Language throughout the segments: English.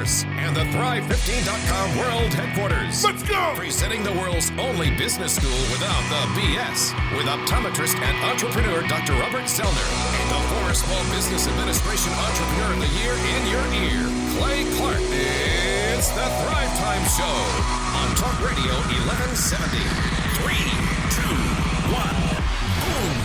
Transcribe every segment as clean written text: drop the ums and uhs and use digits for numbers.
Nurse, and the Thrive15.com World Headquarters. Let's go! Presenting the world's only business school without the BS, with optometrist and entrepreneur Dr. Robert Zellner, and the former Small Business Administration Entrepreneur of the Year in your ear, Clay Clark. It's the Thrive Time Show on Talk Radio 1170. 3, 2, 1, boom.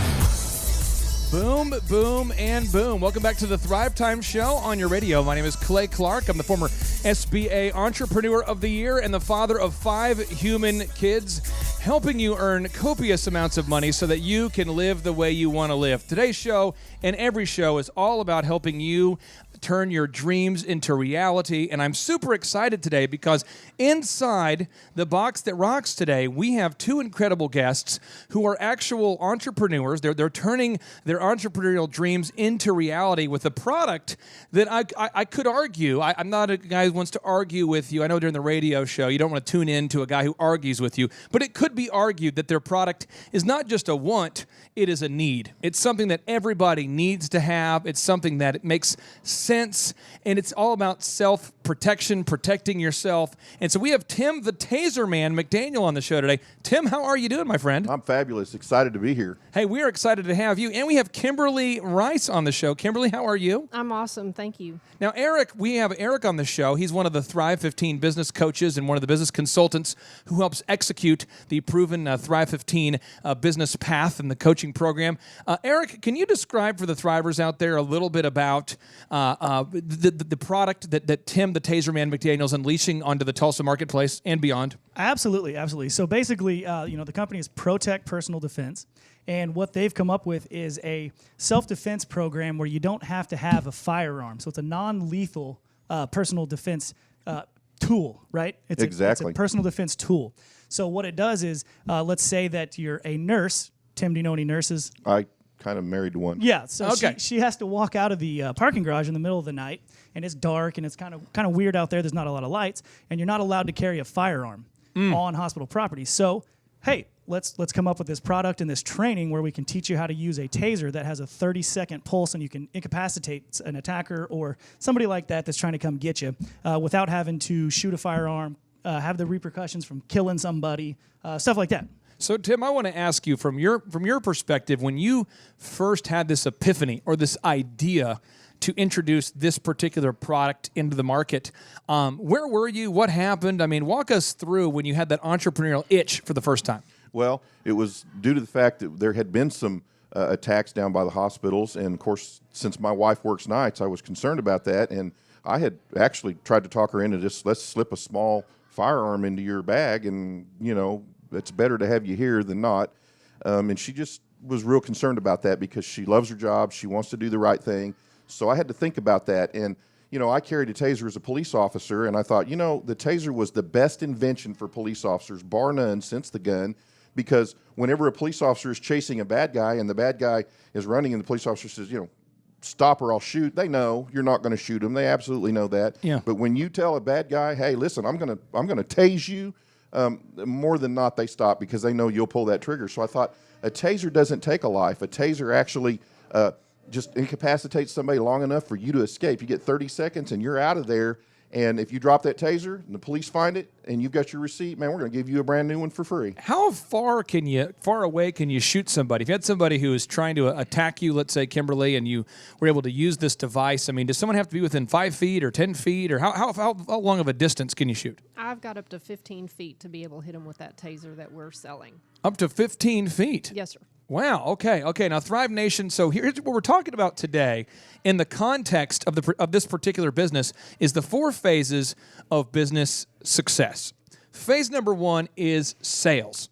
Boom, boom, and boom. Welcome back to the Thrive Time Show on your radio. My name is Clay Clark. I'm the former SBA Entrepreneur of the Year and the father of 5 human kids, helping you earn copious amounts of money so that you can live the way you want to live. Today's show and every show is all about helping you turn your dreams into reality, and I'm super excited today because inside the box that rocks today, we have 2 incredible guests who are actual entrepreneurs. They're turning their entrepreneurial dreams into reality with a product that I could argue. I'm not a guy who wants to argue with you. I know during the radio show you don't want to tune in to a guy who argues with you, but it could be argued that their product is not just a want, it is a need. It's something that everybody needs to have. It's something that it makes sense, and it's all about self-protection, protecting yourself. And so we have Tim the Taser Man McDaniel on the show today. Tim, how are you doing, my friend? I'm fabulous. Excited to be here. Hey, we're excited to have you. And we have Kimberly Rice on the show. Kimberly, how are you? I'm awesome. Thank you. Now, Eric, we have Eric on the show. He's one of the Thrive 15 business coaches and one of the business consultants who helps execute the proven Thrive 15 business path and the coaching program. Eric, can you describe for the Thrivers out there a little bit about the product that Tim, the Taser Man McDaniel, is unleashing onto the Tulsa marketplace and beyond? Absolutely, absolutely. So basically, the company is ProTech Personal Defense, and what they've come up with is a self-defense program where you don't have to have a firearm. So it's a non-lethal personal defense tool, right? It's a personal defense tool. So what it does is, let's say that you're a nurse. Tim, do you know any nurses? I kind of married to one. Yeah, so okay. she has to walk out of the parking garage in the middle of the night, and it's dark, and it's kind of weird out there. There's not a lot of lights, and you're not allowed to carry a firearm on hospital property. So, hey, let's come up with this product and this training where we can teach you how to use a taser that has a 30-second pulse, and you can incapacitate an attacker or somebody like that that's trying to come get you without having to shoot a firearm, have the repercussions from killing somebody, stuff like that. So, Tim, I want to ask you from your perspective, when you first had this epiphany or this idea to introduce this particular product into the market, where were you? What happened? I mean, walk us through when you had that entrepreneurial itch for the first time. Well, it was due to the fact that there had been some attacks down by the hospitals, and of course, since my wife works nights, I was concerned about that, and I had actually tried to talk her into just let's slip a small firearm into your bag, and it's better to have you here than not. And she just was real concerned about that because she loves her job. She wants to do the right thing. So I had to think about that. And, I carried a taser as a police officer, and I thought, the taser was the best invention for police officers, bar none, since the gun, because whenever a police officer is chasing a bad guy and the bad guy is running and the police officer says, stop or I'll shoot, they know you're not going to shoot them. They absolutely know that. Yeah. But when you tell a bad guy, hey, listen, I'm going to tase you, more than not, they stop because they know you'll pull that trigger. So I thought a taser doesn't take a life. A taser actually just incapacitates somebody long enough for you to escape. You get 30 seconds and you're out of there. And if you drop that taser and the police find it and you've got your receipt, man, we're going to give you a brand new one for free. How far away can you shoot somebody? If you had somebody who is trying to attack you, let's say Kimberly, and you were able to use this device, I mean, does someone have to be within 5 feet or 10 feet, or how long of a distance can you shoot? I've got up to 15 feet to be able to hit them with that taser that we're selling. Up to 15 feet? Yes, sir. Wow. Okay. Now, Thrive Nation. So here's what we're talking about today, in the context of this particular business, is the 4 phases of business success. Phase number 1 is sales.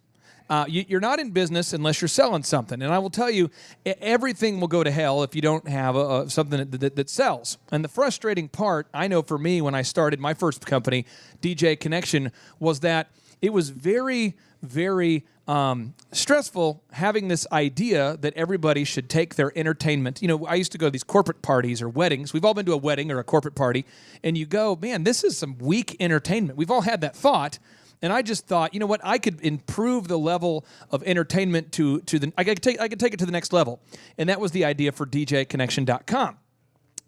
You're not in business unless you're selling something, and I will tell you, everything will go to hell if you don't have something that sells. And the frustrating part, I know for me, when I started my first company, DJ Connection, was that it was very, very stressful having this idea that everybody should take their entertainment. I used to go to these corporate parties or weddings. We've all been to a wedding or a corporate party, and you go, man, this is some weak entertainment. We've all had that thought, and I just thought, you know what, I could improve the level of entertainment I could take it to the next level, and that was the idea for DJConnection.com.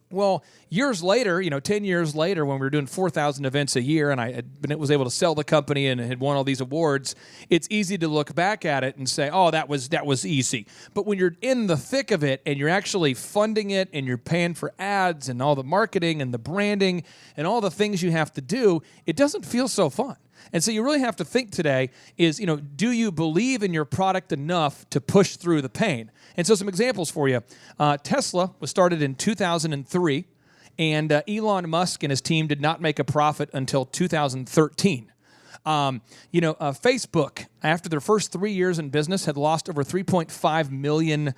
Well, years later, 10 years later, when we were doing 4,000 events a year and was able to sell the company and had won all these awards, it's easy to look back at it and say, oh, that was easy. But when you're in the thick of it and you're actually funding it and you're paying for ads and all the marketing and the branding and all the things you have to do, it doesn't feel so fun. And so you really have to think today is, do you believe in your product enough to push through the pain? And so some examples for you. Tesla was started in 2003, and Elon Musk and his team did not make a profit until 2013. Facebook, after their first 3 years in business, had lost over $3.5 million.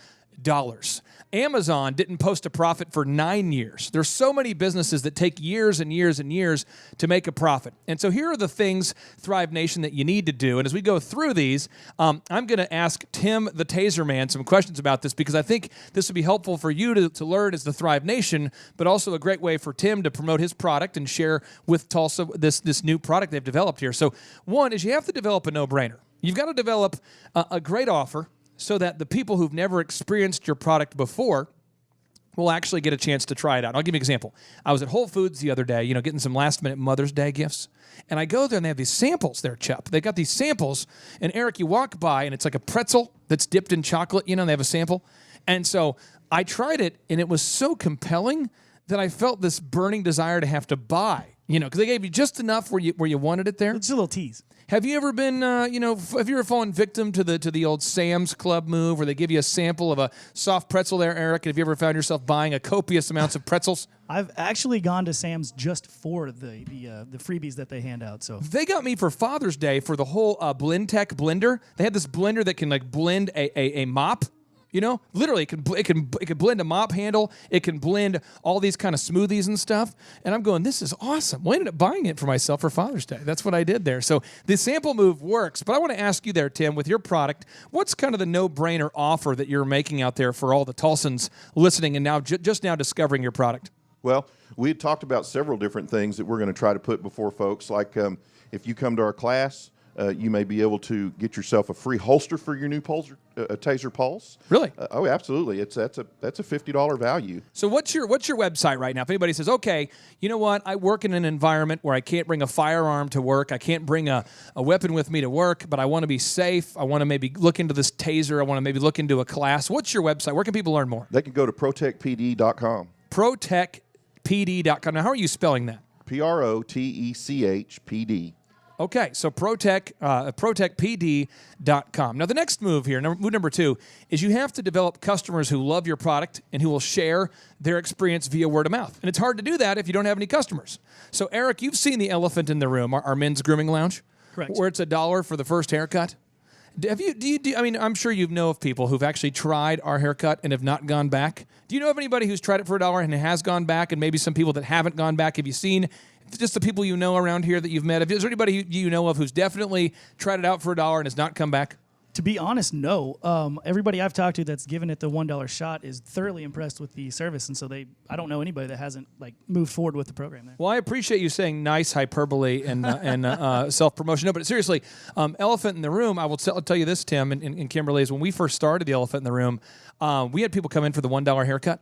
Amazon didn't post a profit for 9 years. There's so many businesses that take years and years and years to make a profit. And so here are the things, Thrive Nation, that you need to do. And as we go through these, I'm going to ask Tim, the Taser Man, some questions about this because I think this would be helpful for you to learn as the Thrive Nation, but also a great way for Tim to promote his product and share with Tulsa this new product they've developed here. So one is you have to develop a no-brainer. You've got to develop a great offer so that the people who've never experienced your product before will actually get a chance to try it out. I'll give you an example. I was at Whole Foods the other day, getting some last-minute Mother's Day gifts, and I go there and they have these samples there, Chup. They've got these samples, and Eric, you walk by, and it's like a pretzel that's dipped in chocolate, they have a sample. And so I tried it, and it was so compelling that I felt this burning desire to have to buy, because they gave you just enough where you wanted it there. It's a little tease. Have you ever been, have you ever fallen victim to the old Sam's Club move where they give you a sample of a soft pretzel there, Eric? Have you ever found yourself buying a copious amounts of pretzels? I've actually gone to Sam's just for the freebies that they hand out. So they got me for Father's Day for the whole BlendTech blender. They had this blender that can blend a mop. Literally, it can blend a mop handle. It can blend all these kind of smoothies and stuff. And I'm going, this is awesome. Well, I ended up buying it for myself for Father's Day. That's what I did there. So the sample move works. But I want to ask you there, Tim, with your product, what's kind of the no-brainer offer that you're making out there for all the Tulsans listening and now just now discovering your product? Well, we had talked about several different things that we're going to try to put before folks. Like if you come to our class, you may be able to get yourself a free holster for your new Taser Pulse. Really? Oh, absolutely. That's a $50 value. So what's your website right now? If anybody says, okay, you know what? I work in an environment where I can't bring a firearm to work. I can't bring a weapon with me to work, but I want to be safe. I want to maybe look into this Taser. I want to maybe look into a class. What's your website? Where can people learn more? They can go to protechpd.com. Protechpd.com. Now, how are you spelling that? PROTECHPD. Okay, so protechpd.com. Now, the next move here, move number 2, is you have to develop customers who love your product and who will share their experience via word of mouth. And it's hard to do that if you don't have any customers. So, Eric, you've seen the elephant in the room, our men's grooming lounge, correct? Where it's $1 for the first haircut. I'm sure you know of people who've actually tried our haircut and have not gone back. Do you know of anybody who's tried it for $1 and has gone back, and maybe some people that haven't gone back? Have you seen just the people you know around here that you've met? Is there anybody you know of who's definitely tried it out for $1 and has not come back? To be honest, no. Everybody I've talked to that's given it the $1 shot is thoroughly impressed with the service, and so I don't know anybody that hasn't moved forward with the program there. Well, I appreciate you saying nice hyperbole and self-promotion. No, but seriously, elephant in the room. I'll tell you this, Tim and Kimberly, is when we first started the elephant in the room, we had people come in for the $1 haircut,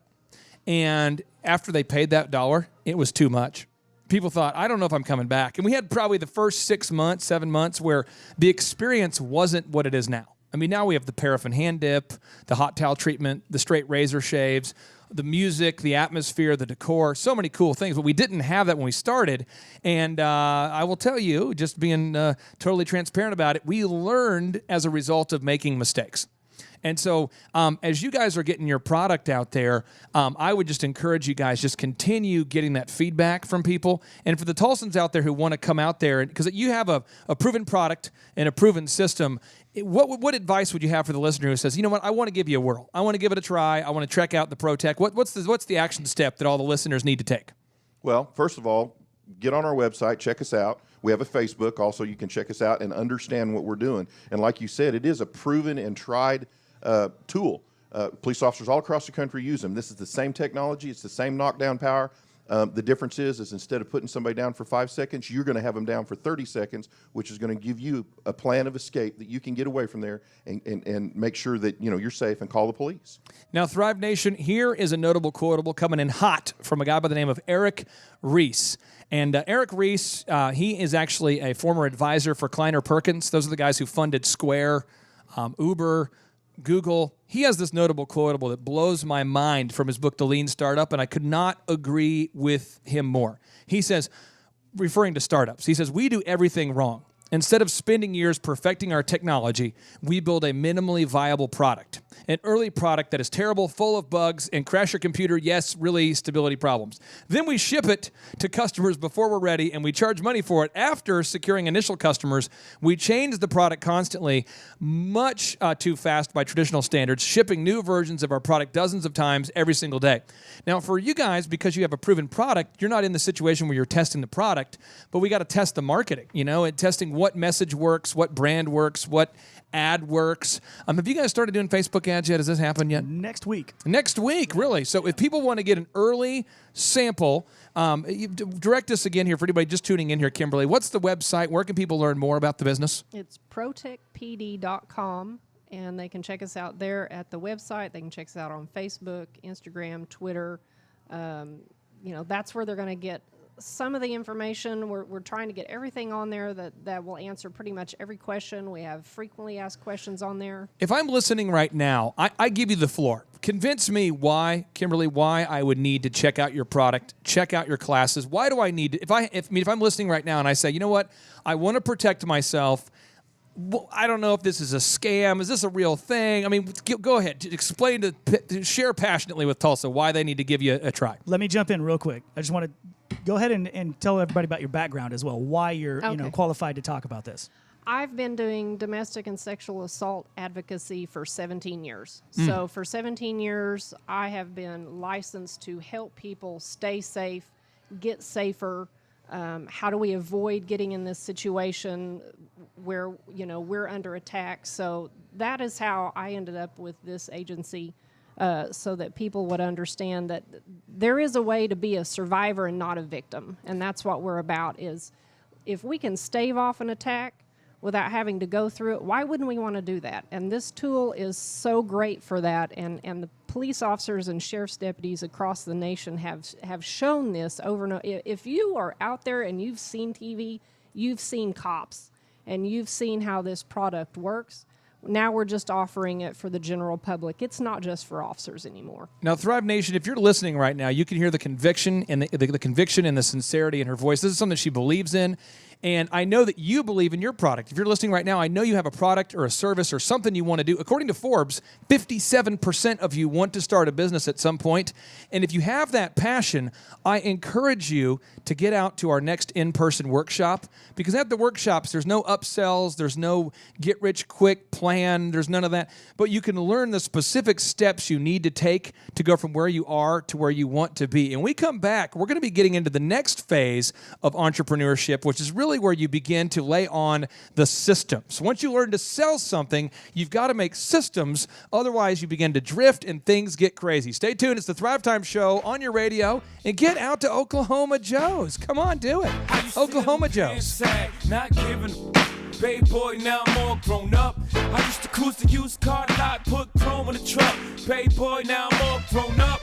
and after they paid that $1, it was too much. People thought, I don't know if I'm coming back. And we had probably the first 6 months, 7 months where the experience wasn't what it is now. I mean, now we have the paraffin hand dip, the hot towel treatment, the straight razor shaves, the music, the atmosphere, the decor, so many cool things. But we didn't have that when we started. And I will tell you, just being totally transparent about it, we learned as a result of making mistakes. And so as you guys are getting your product out there, I would just encourage you guys, just continue getting that feedback from people. And for the Tulsans out there who want to come out there, because you have a proven product and a proven system, what advice would you have for the listener who says, you know what, I want to give you a whirl. I want to give it a try. I want to check out the ProTech. What's the action step that all the listeners need to take? Well, first of all, get on our website, check us out. We have a Facebook. Also, you can check us out and understand what we're doing. And like you said, it is a proven and tried tool. Police officers all across the country use them. This is the same technology. It's the same knockdown power. The difference is instead of putting somebody down for 5 seconds, you're going to have them down for 30 seconds, which is going to give you a plan of escape that you can get away from there and make sure that you're safe and call the police. Now, Thrive Nation, here is a notable quotable coming in hot from a guy by the name of Eric Reese. And Eric Reese, he is actually a former advisor for Kleiner Perkins. Those are the guys who funded Square, Uber, Google. He has this notable quotable that blows my mind from his book, The Lean Startup, and I could not agree with him more. He says, referring to startups, he says, we do everything wrong. Instead of spending years perfecting our technology, we build a minimally viable product. An early product that is terrible, full of bugs, and crash your computer, yes, really stability problems. Then we ship it to customers before we're ready, and we charge money for it. After securing initial customers, we change the product constantly, much too fast by traditional standards, shipping new versions of our product dozens of times every single day. Now, for you guys, because you have a proven product, you're not in the situation where you're testing the product, but we got to test the marketing, and testing what message works, what brand works, what ad works. Have you guys started doing Facebook ads yet? Has this happened yet? Next week. Next week, really. So if people want to get an early sample, direct us again here for anybody just tuning in here, Kimberly. What's the website? Where can people learn more about the business? It's protectpd.com, and they can check us out there at the website. They can check us out on Facebook, Instagram, Twitter. That's where they're going to get some of the information. We're trying to get everything on there that will answer pretty much every question. We have frequently asked questions on there. If I'm listening right now, I give you the floor. Convince me why, Kimberly, why I would need to check out your product, check out your classes. Why do I need to? If I'm listening right now and I say, you know what, I want to protect myself. Well, I don't know if this is a scam. Is this a real thing? I mean, go ahead. Explain share passionately with Tulsa why they need to give you a try. Let me jump in real quick. I just want to go ahead and tell everybody about your background as well, why you're qualified to talk about this. I've been doing domestic and sexual assault advocacy for 17 years. So for 17 years, I have been licensed to help people stay safe, get safer. How do we avoid getting in this situation where, we're under attack? So that is how I ended up with this agency, so that people would understand that there is a way to be a survivor and not a victim. And that's what we're about, is if we can stave off an attack without having to go through it, why wouldn't we want to do that? And this tool is so great for that. And the police officers and sheriff's deputies across the nation have shown this over and over. If you are out there and you've seen TV, you've seen cops, and you've seen how this product works, now we're just offering it for the general public. It's not just for officers anymore. Now, Thrive Nation, if you're listening right now, you can hear the conviction and the conviction and the sincerity in her voice. This is something she believes in. And I know that you believe in your product. If you're listening right now, I know you have a product or a service or something you want to do. According to Forbes, 57% of you want to start a business at some point. And if you have that passion, I encourage you to get out to our next in-person workshop, because at the workshops, there's no upsells, there's no get-rich-quick plan, there's none of that. But you can learn the specific steps you need to take to go from where you are to where you want to be. And we come back, we're going to be getting into the next phase of entrepreneurship, which is really where you begin to lay on the systems. Once you learn to sell something, you've got to make systems. Otherwise, you begin to drift and things get crazy. Stay tuned. It's the Thrive Time Show on your radio. And get out to Oklahoma Joe's. Come on, do it. Oklahoma Joe's. Not giving baby boy, now I'm all grown up. I used to cruise the used car lot, put chrome in the truck. Baby boy, now I'm all grown up.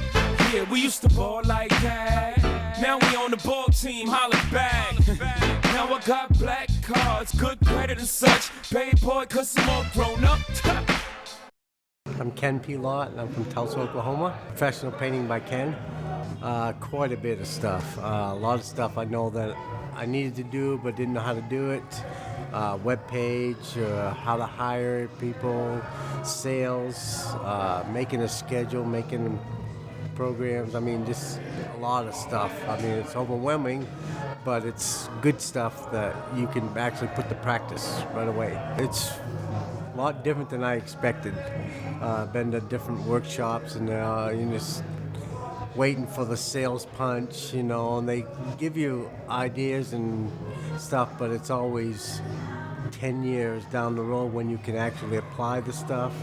Yeah, we used to ball like that. Now we on the ball team, holla back. Now I got black cards, good credit and such. Baby boy, cause I'm all grown up. I'm Ken P. Lott, and I'm from Tulsa, Oklahoma. Professional painting by Ken. Quite a bit of stuff. A lot of stuff I know that I needed to do but didn't know how to do it. Web page, how to hire people, sales, making a schedule, making programs. I mean, just a lot of stuff. I mean, it's overwhelming, but it's good stuff that you can actually put to practice right away. It's a lot different than I expected. Been to different workshops, and you're just waiting for the sales punch, and they give you ideas and stuff, but it's always 10 years down the road when you can actually apply the stuff.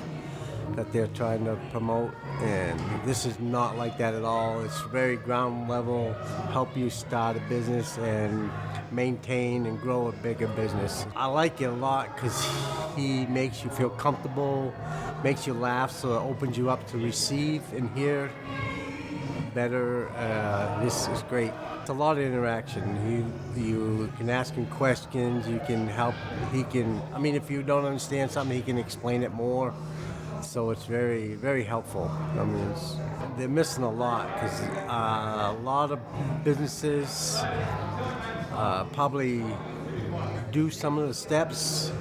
that they're trying to promote, and this is not like that at all. It's very ground level, help you start a business and maintain and grow a bigger business. I like it a lot because he makes you feel comfortable, makes you laugh, so it opens you up to receive and hear better. This is great. It's a lot of interaction. You can ask him questions, you can help, if you don't understand something, he can explain it more. So it's very, very helpful. They're missing a lot because a lot of businesses probably do some of the steps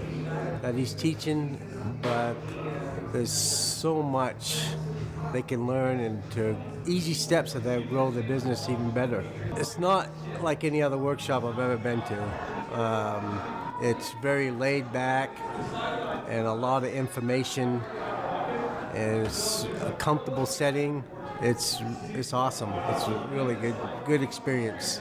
that he's teaching, but there's so much they can learn into easy steps that they'll grow the business even better. It's not like any other workshop I've ever been to. It's very laid back and a lot of information, and it's a comfortable setting. It's awesome. It's a really good experience.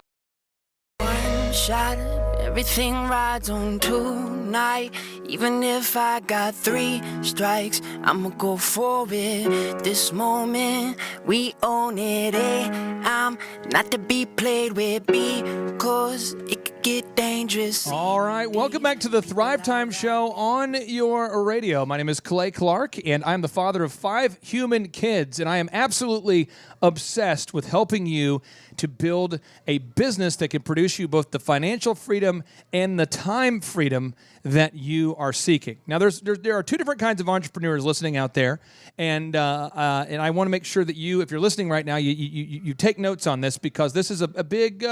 One shot, everything rides on tonight. Even if I got 3 strikes, I'ma go for it. This moment, we own it. I'm not to be played with because it could get dangerous. All right, welcome back to the Thrive Time Show on your radio. My name is Clay Clark, and I'm the father of 5 human kids, and I am absolutely obsessed with helping you to build a business that can produce you both the financial freedom and the time freedom that you are seeking. Now, there are 2 different kinds of entrepreneurs listening out there, and I want to make sure that you, if you're listening right now, you take notes on this, because this is a big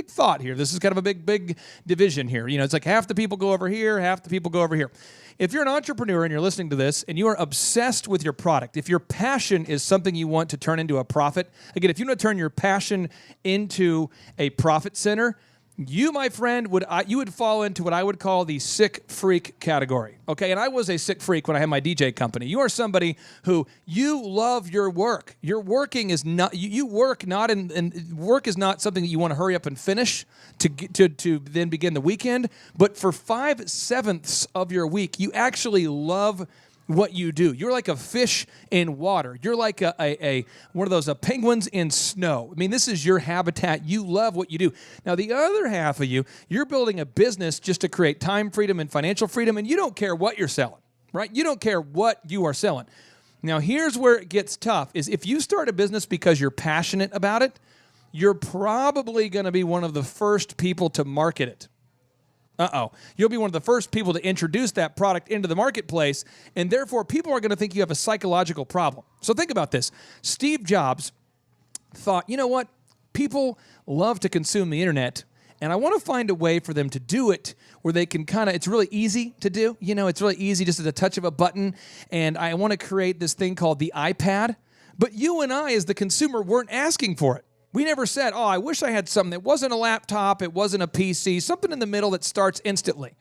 thought here. This is kind of a big division here. You know, it's like half the people go over here, half the people go over here. If you're an entrepreneur and you're listening to this and you are obsessed with your product, if your passion is something you want to turn into a profit, again, if you want to turn your passion into a profit center, you, my friend, you would fall into what I would call the sick freak category. Okay, and I was a sick freak when I had my DJ company. You are somebody who you love your work. Your working is not you work not in work is not something that you want to hurry up and finish to then begin the weekend. But for 5/7 of your week, you actually love what you do. You're like a fish in water. You're like a one of those penguins in snow. I mean, this is your habitat. You love what you do. Now, the other half of you're building a business just to create time freedom and financial freedom, and you don't care what you're selling, right? You don't care what you are selling. Now, here's where it gets tough, is if you start a business because you're passionate about it, you're probably going to be one of the first people to market it. You'll be one of the first people to introduce that product into the marketplace, and therefore people are going to think you have a psychological problem. So think about this. Steve Jobs thought, you know what? People love to consume the internet, and I want to find a way for them to do it where they can it's really easy to do. You know, it's really easy just at the touch of a button, and I want to create this thing called the iPad. But you and I, as the consumer, weren't asking for it. We never said, I wish I had something that wasn't a laptop, it wasn't a PC, something in the middle that starts instantly.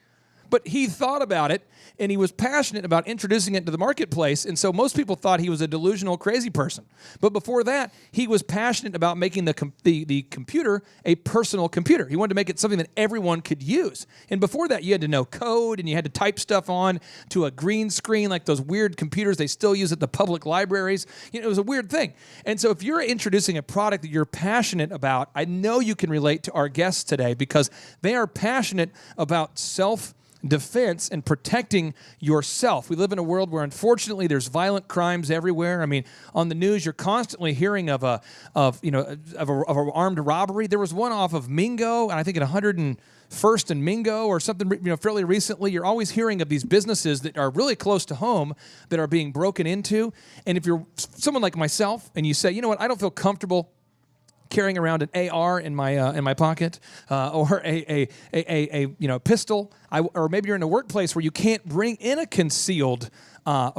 But he thought about it, and he was passionate about introducing it to the marketplace, and so most people thought he was a delusional, crazy person. But before that, he was passionate about making the computer a personal computer. He wanted to make it something that everyone could use. And before that, you had to know code, and you had to type stuff on to a green screen, like those weird computers they still use at the public libraries. You know, it was a weird thing. And so if you're introducing a product that you're passionate about, I know you can relate to our guests today, because they are passionate about self-defense and protecting yourself. We live in a world where, unfortunately, there's violent crimes everywhere. I mean, on the news, you're constantly hearing of an armed robbery. There was one off of Mingo, and I think at 101st and Mingo or something, fairly recently. You're always hearing of these businesses that are really close to home that are being broken into. And if you're someone like myself and you say, you know what, I don't feel comfortable carrying around an AR in my pocket, or a pistol, or maybe you're in a workplace where you can't bring in a concealed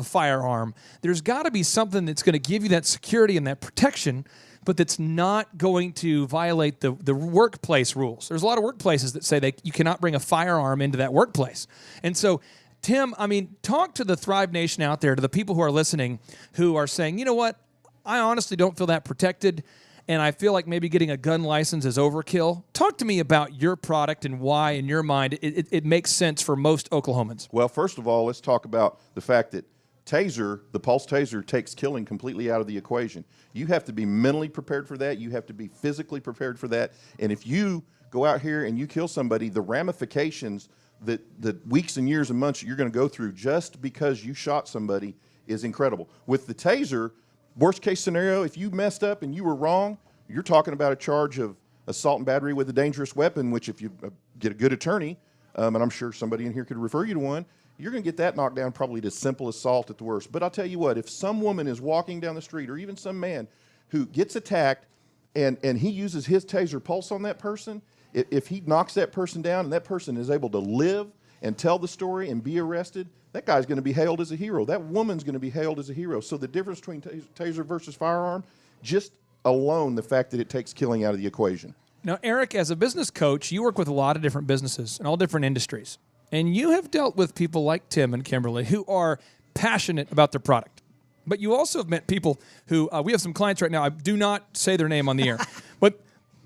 firearm. There's got to be something that's going to give you that security and that protection, but that's not going to violate the workplace rules. There's a lot of workplaces that say you cannot bring a firearm into that workplace. And so, Tim, talk to the Thrive Nation out there, to the people who are listening, who are saying, you know what, I honestly don't feel that protected, and I feel like maybe getting a gun license is overkill. Talk to me about your product and why, in your mind, it makes sense for most Oklahomans. Well, first of all, let's talk about the fact that taser, the pulse taser, takes killing completely out of the equation. You have to be mentally prepared for that. You have to be physically prepared for that. And if you go out here and you kill somebody, the ramifications that weeks and years and months you're going to go through just because you shot somebody is incredible. With the taser, worst case scenario, if you messed up and you were wrong, you're talking about a charge of assault and battery with a dangerous weapon, which if you get a good attorney, and I'm sure somebody in here could refer you to one, you're going to get that knocked down probably to simple assault at the worst. But I'll tell you what, if some woman is walking down the street or even some man who gets attacked and he uses his taser pulse on that person, if he knocks that person down and that person is able to live and tell the story and be arrested, that guy's going to be hailed as a hero. That woman's going to be hailed as a hero. So the difference between taser versus firearm, just alone the fact that it takes killing out of the equation. Now, Eric, as a business coach, you work with a lot of different businesses in all different industries. And you have dealt with people like Tim and Kimberly who are passionate about their product. But you also have met people who, we have some clients right now, I do not say their name on the air, but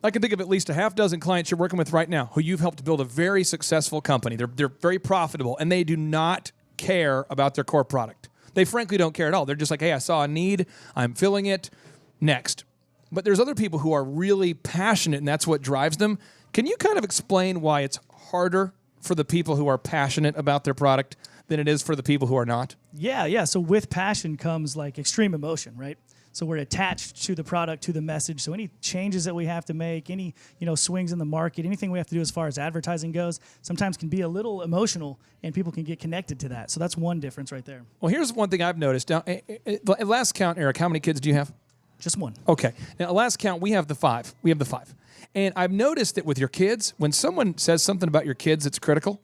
I can think of at least a half dozen clients you're working with right now who you've helped build a very successful company. They're very profitable, and they do not care about their core product. They frankly don't care at all. They're just like, hey, I saw a need, I'm filling it, next. But there's other people who are really passionate, and that's what drives them. Can you kind of explain why it's harder for the people who are passionate about their product than it is for the people who are not? Yeah. So with passion comes like extreme emotion, right? So we're attached to the product, to the message. So any changes that we have to make, any swings in the market, anything we have to do as far as advertising goes, sometimes can be a little emotional, and people can get connected to that. So that's one difference right there. Well, here's one thing I've noticed. Now, at last count, Eric, how many kids do you have? Just one. Okay. Now, at last count, we have the 5. And I've noticed that with your kids, when someone says something about your kids that's critical,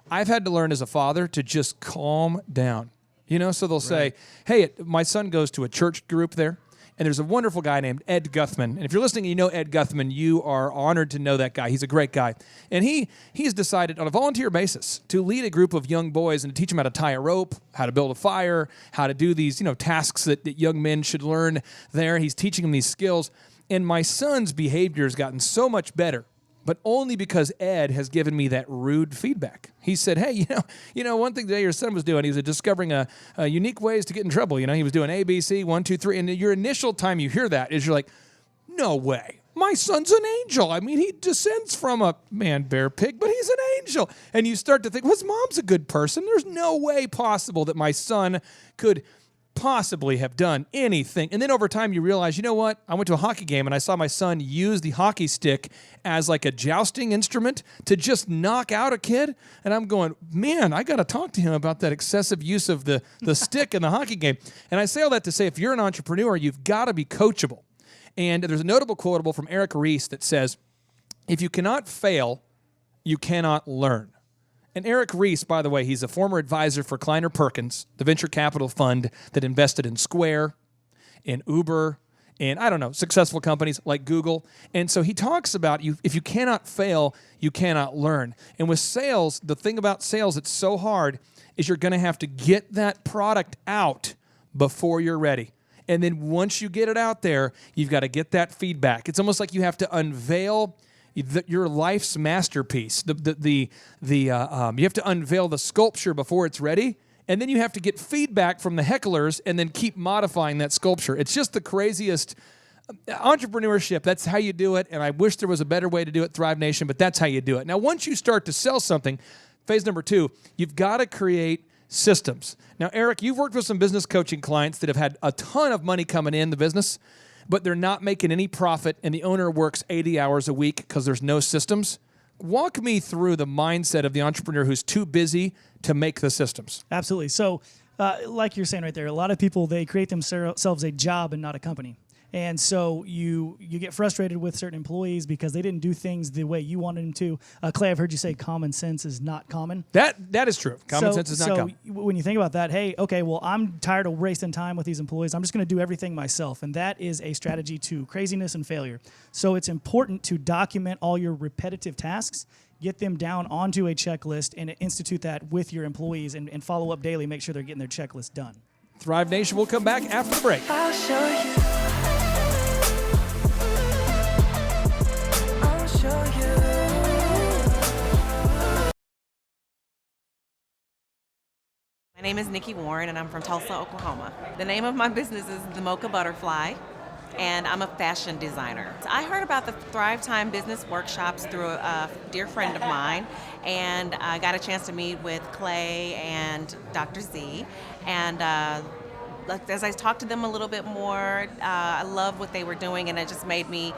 I've had to learn as a father to just calm down. So they'll say, hey, my son goes to a church group there, and there's a wonderful guy named Ed Guthman. And if you're listening and you know Ed Guthman, you are honored to know that guy. He's a great guy. And he's decided on a volunteer basis to lead a group of young boys and to teach them how to tie a rope, how to build a fire, how to do these tasks that young men should learn there. He's teaching them these skills. And my son's behavior has gotten so much better, but only because Ed has given me that rude feedback. He said, hey, one thing today your son was doing, he was discovering unique ways to get in trouble. He was doing A, B, C, 1, 2, 3. And your initial time you hear that is you're like, no way. My son's an angel. I mean, he descends from a man, bear, pig, but he's an angel. And you start to think, well, his mom's a good person. There's no way possible that my son could possibly have done anything. And then over time you realize, you know what? I went to a hockey game and I saw my son use the hockey stick as like a jousting instrument to just knock out a kid. And I'm going, man, I got to talk to him about that excessive use of the stick in the hockey game. And I say all that to say, if you're an entrepreneur, you've got to be coachable. And there's a notable quotable from Eric Ries that says, if you cannot fail, you cannot learn. And Eric Ries, by the way, he's a former advisor for Kleiner Perkins, the venture capital fund that invested in Square, in Uber, and successful companies like Google. And so he talks about if you cannot fail, you cannot learn. And with sales, the thing about sales that's so hard is you're going to have to get that product out before you're ready. And then once you get it out there, you've got to get that feedback. It's almost like you have to unveil your life's masterpiece. You have to unveil the sculpture before it's ready, and then you have to get feedback from the hecklers and then keep modifying that sculpture. It's just the craziest entrepreneurship. That's how you do it, and I wish there was a better way to do it, Thrive Nation, but that's how you do it. Now, once you start to sell something, phase number 2, you've got to create systems. Now, Eric, you've worked with some business coaching clients that have had a ton of money coming in the business, but they're not making any profit, and the owner works 80 hours a week because there's no systems. Walk me through the mindset of the entrepreneur who's too busy to make the systems. Absolutely. So like you're saying right there, a lot of people, they create themselves a job and not a company. And so you get frustrated with certain employees because they didn't do things the way you wanted them to. Clay, I've heard you say common sense is not common. That is true. Common sense is not common. So when you think about that, hey, okay, well, I'm tired of wasting time with these employees. I'm just going to do everything myself. And that is a strategy to craziness and failure. So it's important to document all your repetitive tasks, get them down onto a checklist, and institute that with your employees and follow up daily, make sure they're getting their checklist done. Thrive Nation will come back after the break. I'll show you. My My name is Nikki Warren, and I'm from Tulsa, Oklahoma. The name of my business is The Mocha Butterfly, and I'm a fashion designer. I heard about the Thrive Time business workshops through a dear friend of mine, and I got a chance to meet with Clay and Dr. Z, and as I talked to them a little bit more, I loved what they were doing, and it just made me,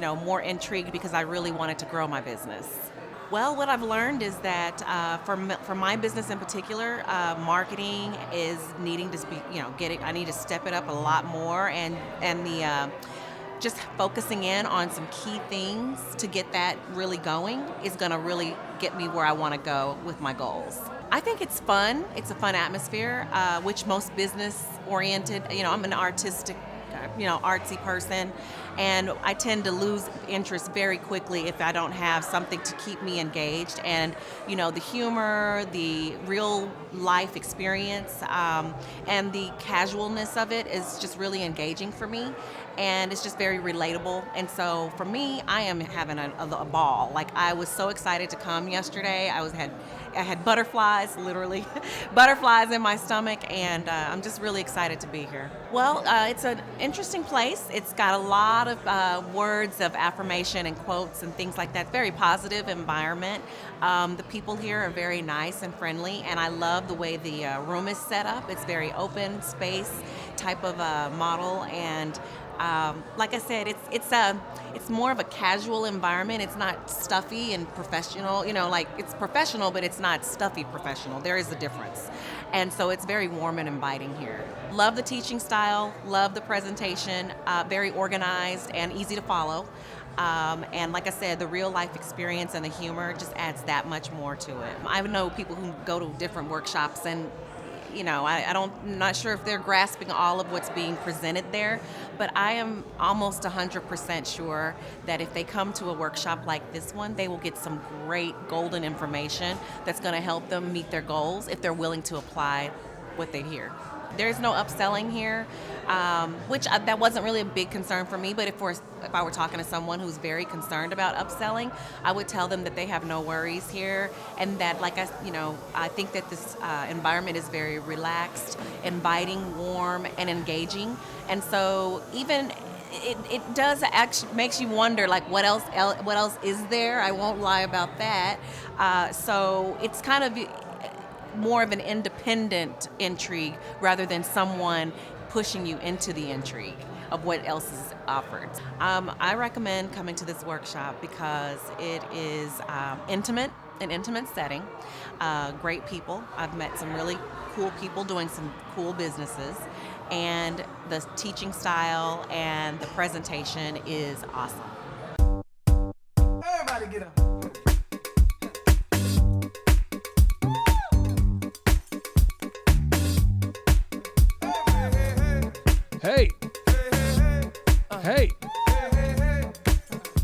more intrigued because I really wanted to grow my business. Well, what I've learned is that for my business in particular, marketing is needing to be, I need to step it up a lot more, and the just focusing in on some key things to get that really going is going to really get me where I want to go with my goals. I think it's fun. It's a fun atmosphere, which most business-oriented, I'm an artistic, artsy person, and I tend to lose interest very quickly if I don't have something to keep me engaged. And, the humor, the real life experience, and the casualness of it is just really engaging for me. And it's just very relatable. And so for me, I am having a ball. Like, I was so excited to come yesterday. I had butterflies, literally, butterflies in my stomach, and I'm just really excited to be here. Well, it's an interesting place. It's got a lot of words of affirmation and quotes and things like that. Very positive environment. The people here are very nice and friendly, and I love the way the room is set up. It's very open space type of model, and like I said, it's more of a casual environment. It's not stuffy and professional. It's professional, but it's not stuffy professional. There is a difference. And so it's very warm and inviting here. Love the teaching style, love the presentation, very organized and easy to follow. And like I said, the real life experience and the humor just adds that much more to it. I know people who go to different workshops, and I'm not sure if they're grasping all of what's being presented there, but I am almost 100% sure that if they come to a workshop like this one, they will get some great golden information that's going to help them meet their goals if they're willing to apply what they hear. There's no upselling here, which that wasn't really a big concern for me, but if I were talking to someone who's very concerned about upselling, I would tell them that they have no worries here, and that, I think that this environment is very relaxed, inviting, warm, and engaging, and so even it does actually makes you wonder, what else is there? I won't lie about that. So it's kind of more of an independent intrigue rather than someone pushing you into the intrigue of what else is offered. I recommend coming to this workshop because it is intimate, an intimate setting, great people. I've met some really cool people doing some cool businesses, and the teaching style and the presentation is awesome. Everybody get up. Hey.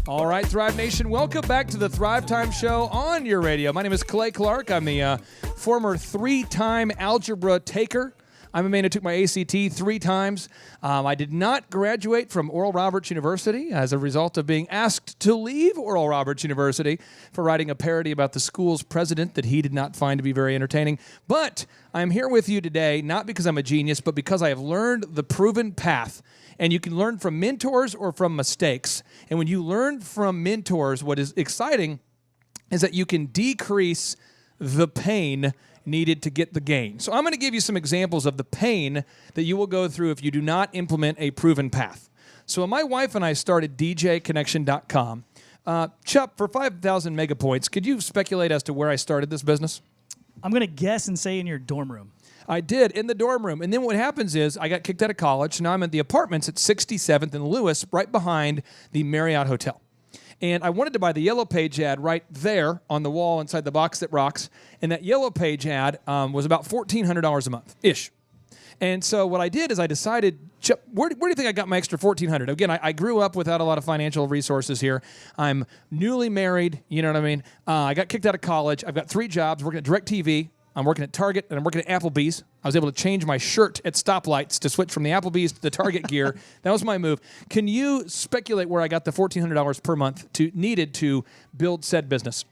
All right, Thrive Nation, welcome back to the Thrive Time Show on your radio. My name is Clay Clark. I'm the former 3-time algebra taker. I'm a man who took my ACT 3 times. I did not graduate from Oral Roberts University as a result of being asked to leave Oral Roberts University for writing a parody about the school's president that he did not find to be very entertaining. But I'm here with you today, not because I'm a genius, but because I have learned the proven path. And you can learn from mentors or from mistakes. And when you learn from mentors, what is exciting is that you can decrease the pain needed to get the gain. So I'm going to give you some examples of the pain that you will go through if you do not implement a proven path. So when my wife and I started DJconnection.com, Chup, for 5,000 mega points, could you speculate as to where I started this business? I'm going to guess and say in your dorm room. I did, in the dorm room. And then what happens is I got kicked out of college. Now I'm at the apartments at 67th and Lewis, right behind the Marriott Hotel. And I wanted to buy the Yellow Page ad right there on the wall inside the box that rocks. And that Yellow Page ad was about $1,400 a month-ish. And so what I did is I decided, where do you think I got my extra $1,400? Again, I grew up without a lot of financial resources here. I'm newly married, you know what I mean? I got kicked out of college. I've got 3 jobs, working at DirecTV. I'm working at Target, and I'm working at Applebee's. I was able to change my shirt at stoplights to switch from the Applebee's to the Target gear. That was my move. Can you speculate where I got the $1,400 per month needed to build said business?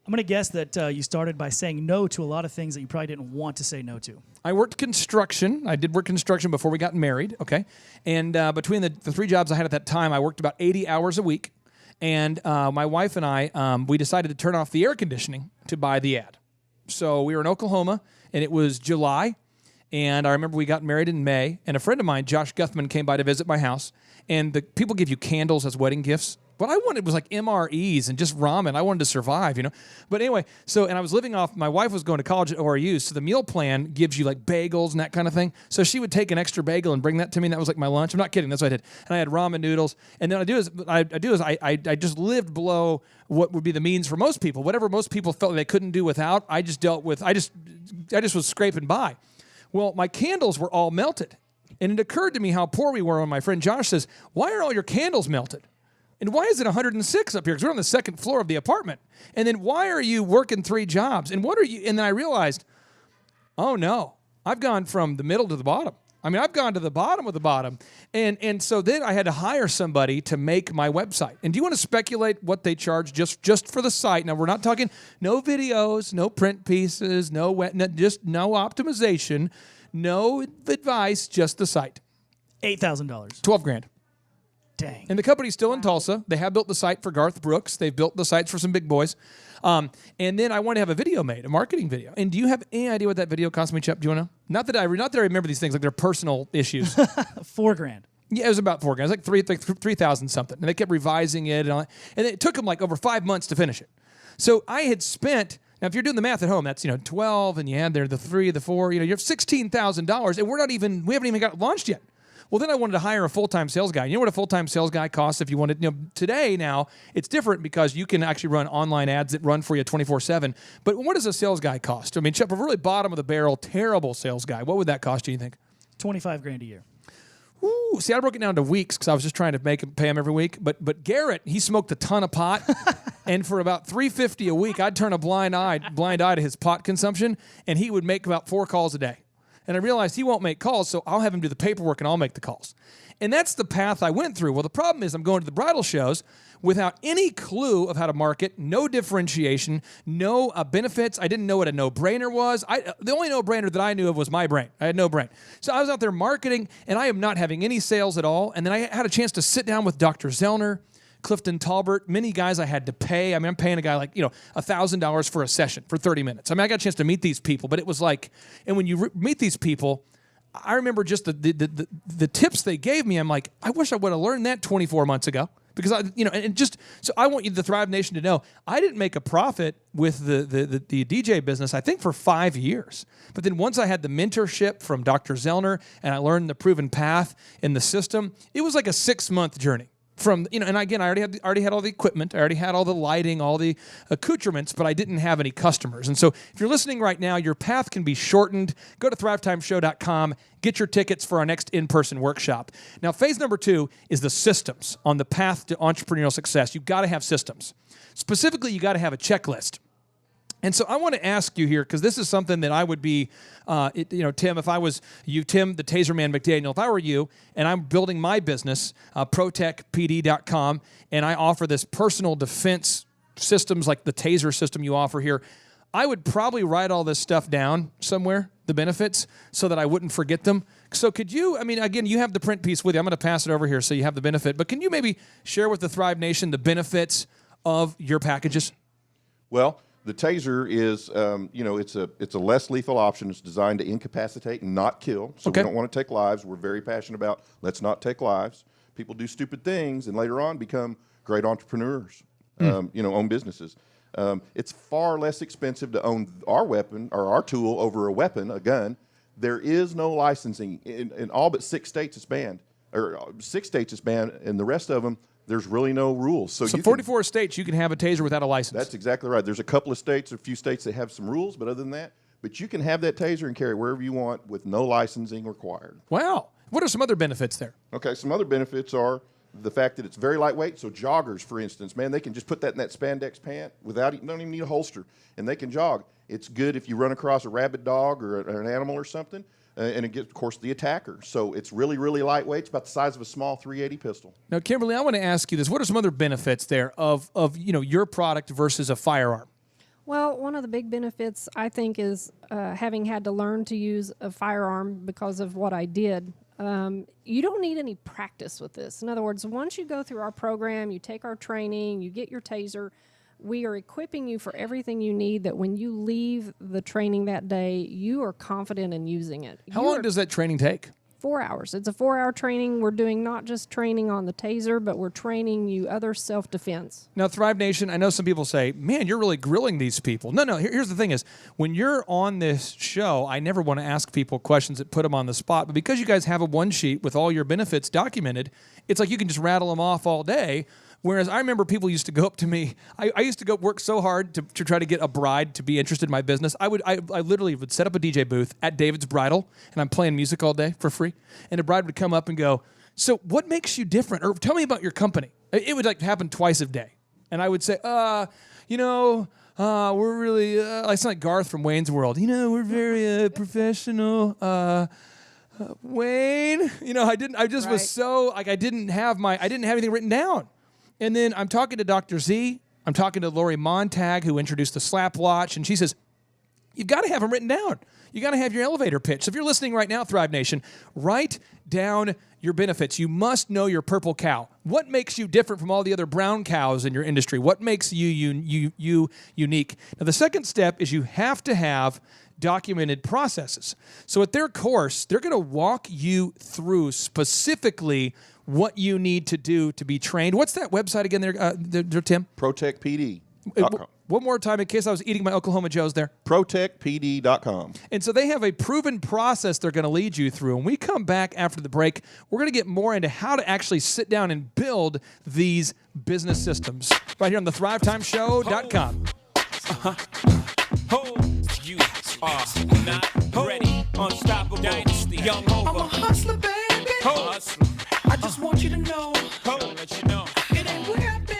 I'm going to guess that you started by saying no to a lot of things that you probably didn't want to say no to. I worked construction. I did work construction before we got married, okay? And between the 3 jobs I had at that time, I worked about 80 hours a week. And my wife and I, we decided to turn off the air conditioning to buy the ad. So we were in Oklahoma, and it was July. And I remember we got married in May. And a friend of mine, Josh Guthman, came by to visit my house. And the people give you candles as wedding gifts. What I wanted was like MREs and just ramen. I wanted to survive, But anyway, and I was living off, my wife was going to college at ORU, so the meal plan gives you like bagels and that kind of thing. So she would take an extra bagel and bring that to me, and that was like my lunch. I'm not kidding, that's what I did. And I had ramen noodles. And then I just lived below what would be the means for most people. Whatever most people felt they couldn't do without, I just dealt with, I just was scraping by. Well, my candles were all melted. And it occurred to me how poor we were when my friend Josh says, "Why are all your candles melted? And why is it 106 up here? Because we're on the second floor of the apartment. And then why are you working 3 jobs? And what are you?" And then I realized, oh no, I've gone from the middle to the bottom. I mean, I've gone to the bottom of the bottom. And so then I had to hire somebody to make my website. And do you want to speculate what they charge just for the site? Now, we're not talking no videos, no print pieces, just no optimization, no advice, just the site. $8,000. 12 grand. Dang. And the company's still in Tulsa. They have built the site for Garth Brooks. They've built the sites for some big boys. And then I want to have a video made, a marketing video. And do you have any idea what that video cost me, Chuck? Do you want to know? Not that I remember these things, like they're personal issues. $4 grand. Yeah, it was about $4 grand. It was like 3,000 something. And they kept revising it. And it took them like over 5 months to finish it. So I had spent, now if you're doing the math at home, that's 12, and you add there the 3, the 4, you have $16,000, and we haven't even got it launched yet. Well, then I wanted to hire a full-time sales guy. You know what a full-time sales guy costs if you wanted, today now, it's different because you can actually run online ads that run for you 24/7. But what does a sales guy cost? I mean, Chuck, a really bottom of the barrel, terrible sales guy, what would that cost you think? $25 grand a year. Ooh, see, I broke it down to weeks because I was just trying to pay him every week. But Garrett, he smoked a ton of pot, and for about $350 a week, I'd turn a blind eye to his pot consumption, and he would make about 4 calls a day. And I realized he won't make calls, so I'll have him do the paperwork and I'll make the calls. And that's the path I went through. Well, the problem is I'm going to the bridal shows without any clue of how to market, no differentiation, no benefits. I didn't know what a no-brainer was. The only no-brainer that I knew of was my brain. I had no brain. So I was out there marketing, and I am not having any sales at all. And then I had a chance to sit down with Dr. Zellner, Clifton Talbert, many guys I had to pay. I mean, I'm paying a guy like, $1,000 for a session for 30 minutes. I mean, I got a chance to meet these people, but it was like, and when you meet these people, I remember just the tips they gave me. I'm like, I wish I would have learned that 24 months ago. Because so I want you, the Thrive Nation, to know I didn't make a profit with the DJ business, I think, for 5 years. But then once I had the mentorship from Dr. Zellner and I learned the proven path in the system, it was like a 6-month journey. And again, I already had all the equipment, I already had all the lighting, all the accoutrements, but I didn't have any customers. And so if you're listening right now, your path can be shortened. Go to thrivetimeshow.com, get your tickets for our next in-person workshop. Now, phase number 2 is the systems on the path to entrepreneurial success. You've got to have systems. Specifically, you got to have a checklist. And so I want to ask you here, because this is something that I would be, Tim, if I was you, Tim, the Taser Man McDaniel, if I were you, and I'm building my business, protecpd.com, and I offer this personal defense systems like the Taser system you offer here, I would probably write all this stuff down somewhere, the benefits, so that I wouldn't forget them. So could you, again, you have the print piece with you. I'm going to pass it over here so you have the benefit. But can you maybe share with the Thrive Nation the benefits of your packages? Well, the Taser is, it's a less lethal option. It's designed to incapacitate and not kill. So Okay. we don't want to take lives. We're very passionate about let's not take lives. People do stupid things and later on become great entrepreneurs, own businesses. It's far less expensive to own our weapon or our tool over a weapon, a gun. There is no licensing. In all but 6 states it's banned. Or 6 states it's banned, and the rest of them, there's really no rules. So 44 states, you can have a Taser without a license. That's exactly right. There's a couple of states, a few states that have some rules, but other than that, but you can have that Taser and carry it wherever you want with no licensing required. Wow. What are some other benefits there? Okay, some other benefits are the fact that it's very lightweight. So joggers, for instance, man, they can just put that in that spandex pant without, don't even need a holster, and they can jog. It's good if you run across a rabid dog or an animal or something. And it gets, of course, the attacker. So it's really, really lightweight. It's about the size of a small .380 pistol. Now, Kimberly, I want to ask you this. What are some other benefits there of your product versus a firearm? Well, one of the big benefits, I think, is having had to learn to use a firearm because of what I did. You don't need any practice with this. In other words, once you go through our program, you take our training, you get your taser, we are equipping you for everything you need that when you leave the training that day, you are confident in using it. How long does that training take? 4 hours. It's a 4-hour training. We're doing not just training on the taser, but we're training you other self-defense. Now, Thrive Nation, I know some people say, man, you're really grilling these people. No, here's the thing is, when you're on this show, I never want to ask people questions that put them on the spot, but because you guys have a one sheet with all your benefits documented, it's like you can just rattle them off all day. Whereas I remember people used to go up to me. I used to go work so hard to try to get a bride to be interested in my business. I literally would set up a DJ booth at David's Bridal, and I'm playing music all day for free. And a bride would come up and go, so what makes you different? Or tell me about your company. It would like happen twice a day. And I would say, we're really, I sound like Garth from Wayne's World. We're very professional. Wayne, I just was so, like, I didn't have anything written down. And then I'm talking to Dr. Z. I'm talking to Lori Montag, who introduced the Slap Watch, and she says, you've got to have them written down. You got to have your elevator pitch. So if you're listening right now, Thrive Nation, write down your benefits. You must know your purple cow. What makes you different from all the other brown cows in your industry? What makes you unique? Now, the second step is you have to have documented processes. So at their course, they're going to walk you through specifically what you need to do to be trained. What's that website again there, Tim? ProtectPD.com. One more time in case I was eating my Oklahoma Joes there. ProtectPD.com. And so they have a proven process they're going to lead you through. When we come back after the break, we're going to get more into how to actually sit down and build these business systems. Right here on the ThriveTimeShow.com. You are not ready. Unstoppable dynasty. Young Hova. I'm a hustler, baby. Hustler. I just want you to know. Let you know. It ain't where I've been.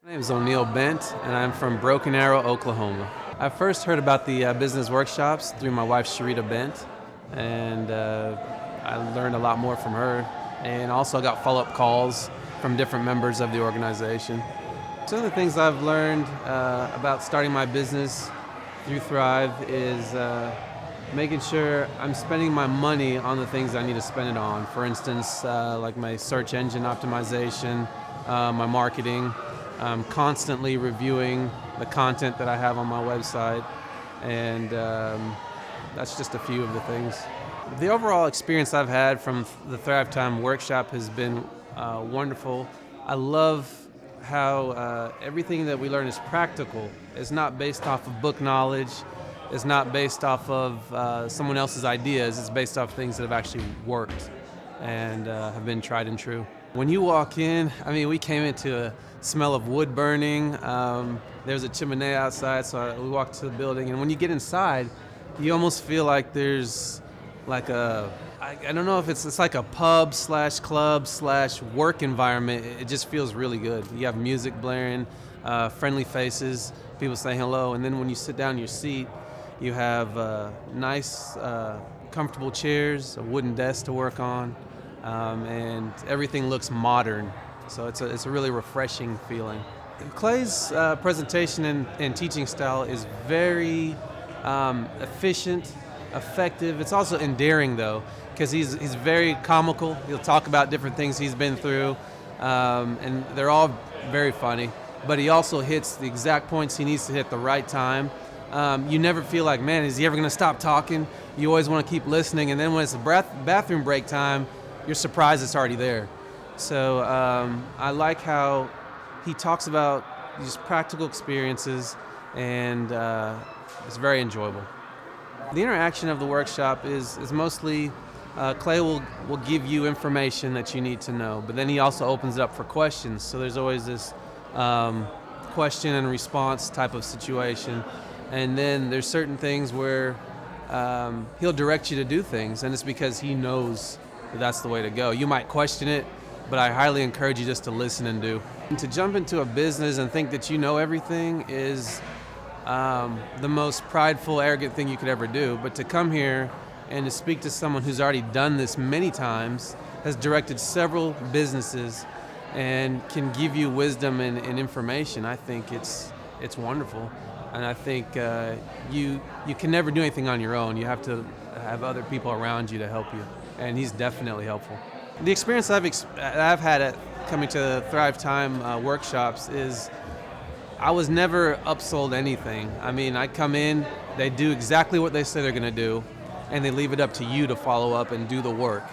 My name is O'Neal Bent, and I'm from Broken Arrow, Oklahoma. I first heard about the business workshops through my wife, Sharita Bent, and I learned a lot more from her, and also got follow-up calls from different members of the organization. Some of the things I've learned about starting my business through Thrive is making sure I'm spending my money on the things I need to spend it on. For instance, like my search engine optimization, my marketing. I'm constantly reviewing the content that I have on my website, and that's just a few of the things. The overall experience I've had from the Thrive Time workshop has been wonderful. I love how everything that we learn is practical. It's not based off of book knowledge. It's not based off of someone else's ideas. It's based off things that have actually worked and have been tried and true. When you walk in, we came into a smell of wood burning. There's a chimney outside, so we walked to the building. And when you get inside, you almost feel like there's like I don't know if it's like a pub / club / work environment. It just feels really good. You have music blaring, friendly faces, people saying hello. And then when you sit down in your seat, you have nice, comfortable chairs, a wooden desk to work on, and everything looks modern. So it's a really refreshing feeling. Clay's presentation and teaching style is very efficient, effective. It's also endearing though, because he's very comical. He'll talk about different things he's been through, and they're all very funny. But he also hits the exact points he needs to hit at the right time. You never feel like, man, is he ever going to stop talking? You always want to keep listening, and then when it's a bathroom break time, you're surprised it's already there. So I like how he talks about these practical experiences, and it's very enjoyable. The interaction of the workshop is mostly Clay will give you information that you need to know, but then he also opens it up for questions. So there's always this question and response type of situation. And then there's certain things where he'll direct you to do things, and it's because he knows that that's the way to go. You might question it, but I highly encourage you just to listen and do. And to jump into a business and think that you know everything is the most prideful, arrogant thing you could ever do. But to come here and to speak to someone who's already done this many times, has directed several businesses, and can give you wisdom and information, I think it's wonderful. And I think you can never do anything on your own. You have to have other people around you to help you, and he's definitely helpful. The experience I've had at coming to Thrive Time workshops is I was never upsold anything. I mean, I come in, they do exactly what they say they're going to do, and they leave it up to you to follow up and do the work.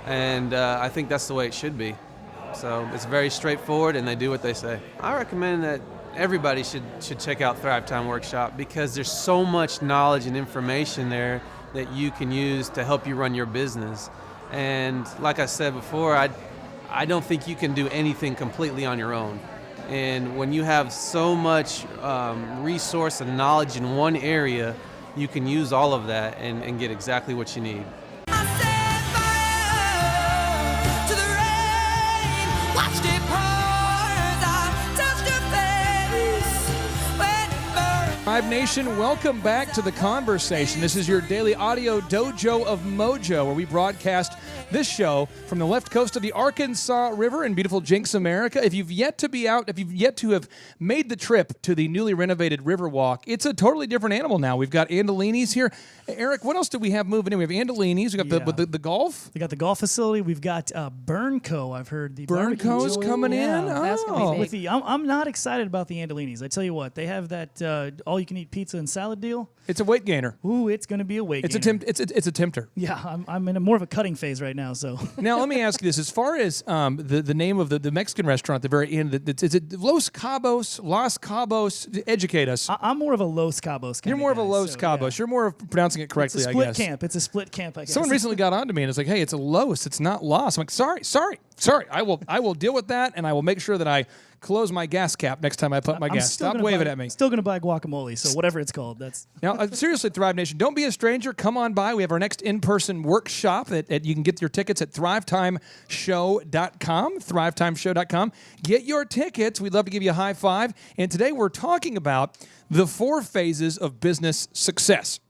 And I think that's the way it should be. So it's very straightforward, and they do what they say. I recommend that everybody should check out Thrive Time Workshop because there's so much knowledge and information there that you can use to help you run your business. And like I said before, I don't think you can do anything completely on your own. And when you have so much resource and knowledge in one area, you can use all of that and get exactly what you need. Thrive Nation, welcome back to the conversation. This is your daily audio dojo of mojo, where we broadcast this show from the left coast of the Arkansas River in beautiful Jinx, America. If you've yet to have made the trip to the newly renovated Riverwalk, it's a totally different animal now. We've got Andolini's here. Eric, what else do we have moving in? We have Andolini's. We got the golf. We got the golf facility. We've got Burnco. I've heard the Burnco's coming in. That's gonna be big. I'm not excited about the Andolini's. I tell you what, they have that all-you-can-eat pizza and salad deal. It's a weight gainer. Ooh, it's going to be a weight gainer. It's a tempter. Yeah, I'm in more of a cutting phase right now. So now let me ask you this: as far as the name of the Mexican restaurant at the very end, is it Los Cabos? Educate us. I'm more of a Los Cabos. You're more of a Los Cabos. Yeah. You're more of pronouncing it correctly. It's a split camp. It's a split camp. I guess. Someone recently got onto me and it's like, "Hey, it's a Los. It's not Los." I'm like, "Sorry. I will deal with that, and I will make sure that I close my gas cap next time I put my gas. Stop waving at me. Still going to buy guacamole, so whatever it's called. That's now, seriously, Thrive Nation, don't be a stranger. Come on by. We have our next in-person workshop that you can get your tickets at thrivetimeshow.com, thrivetimeshow.com. Get your tickets. We'd love to give you a high five. And today we're talking about the 4 phases of business success.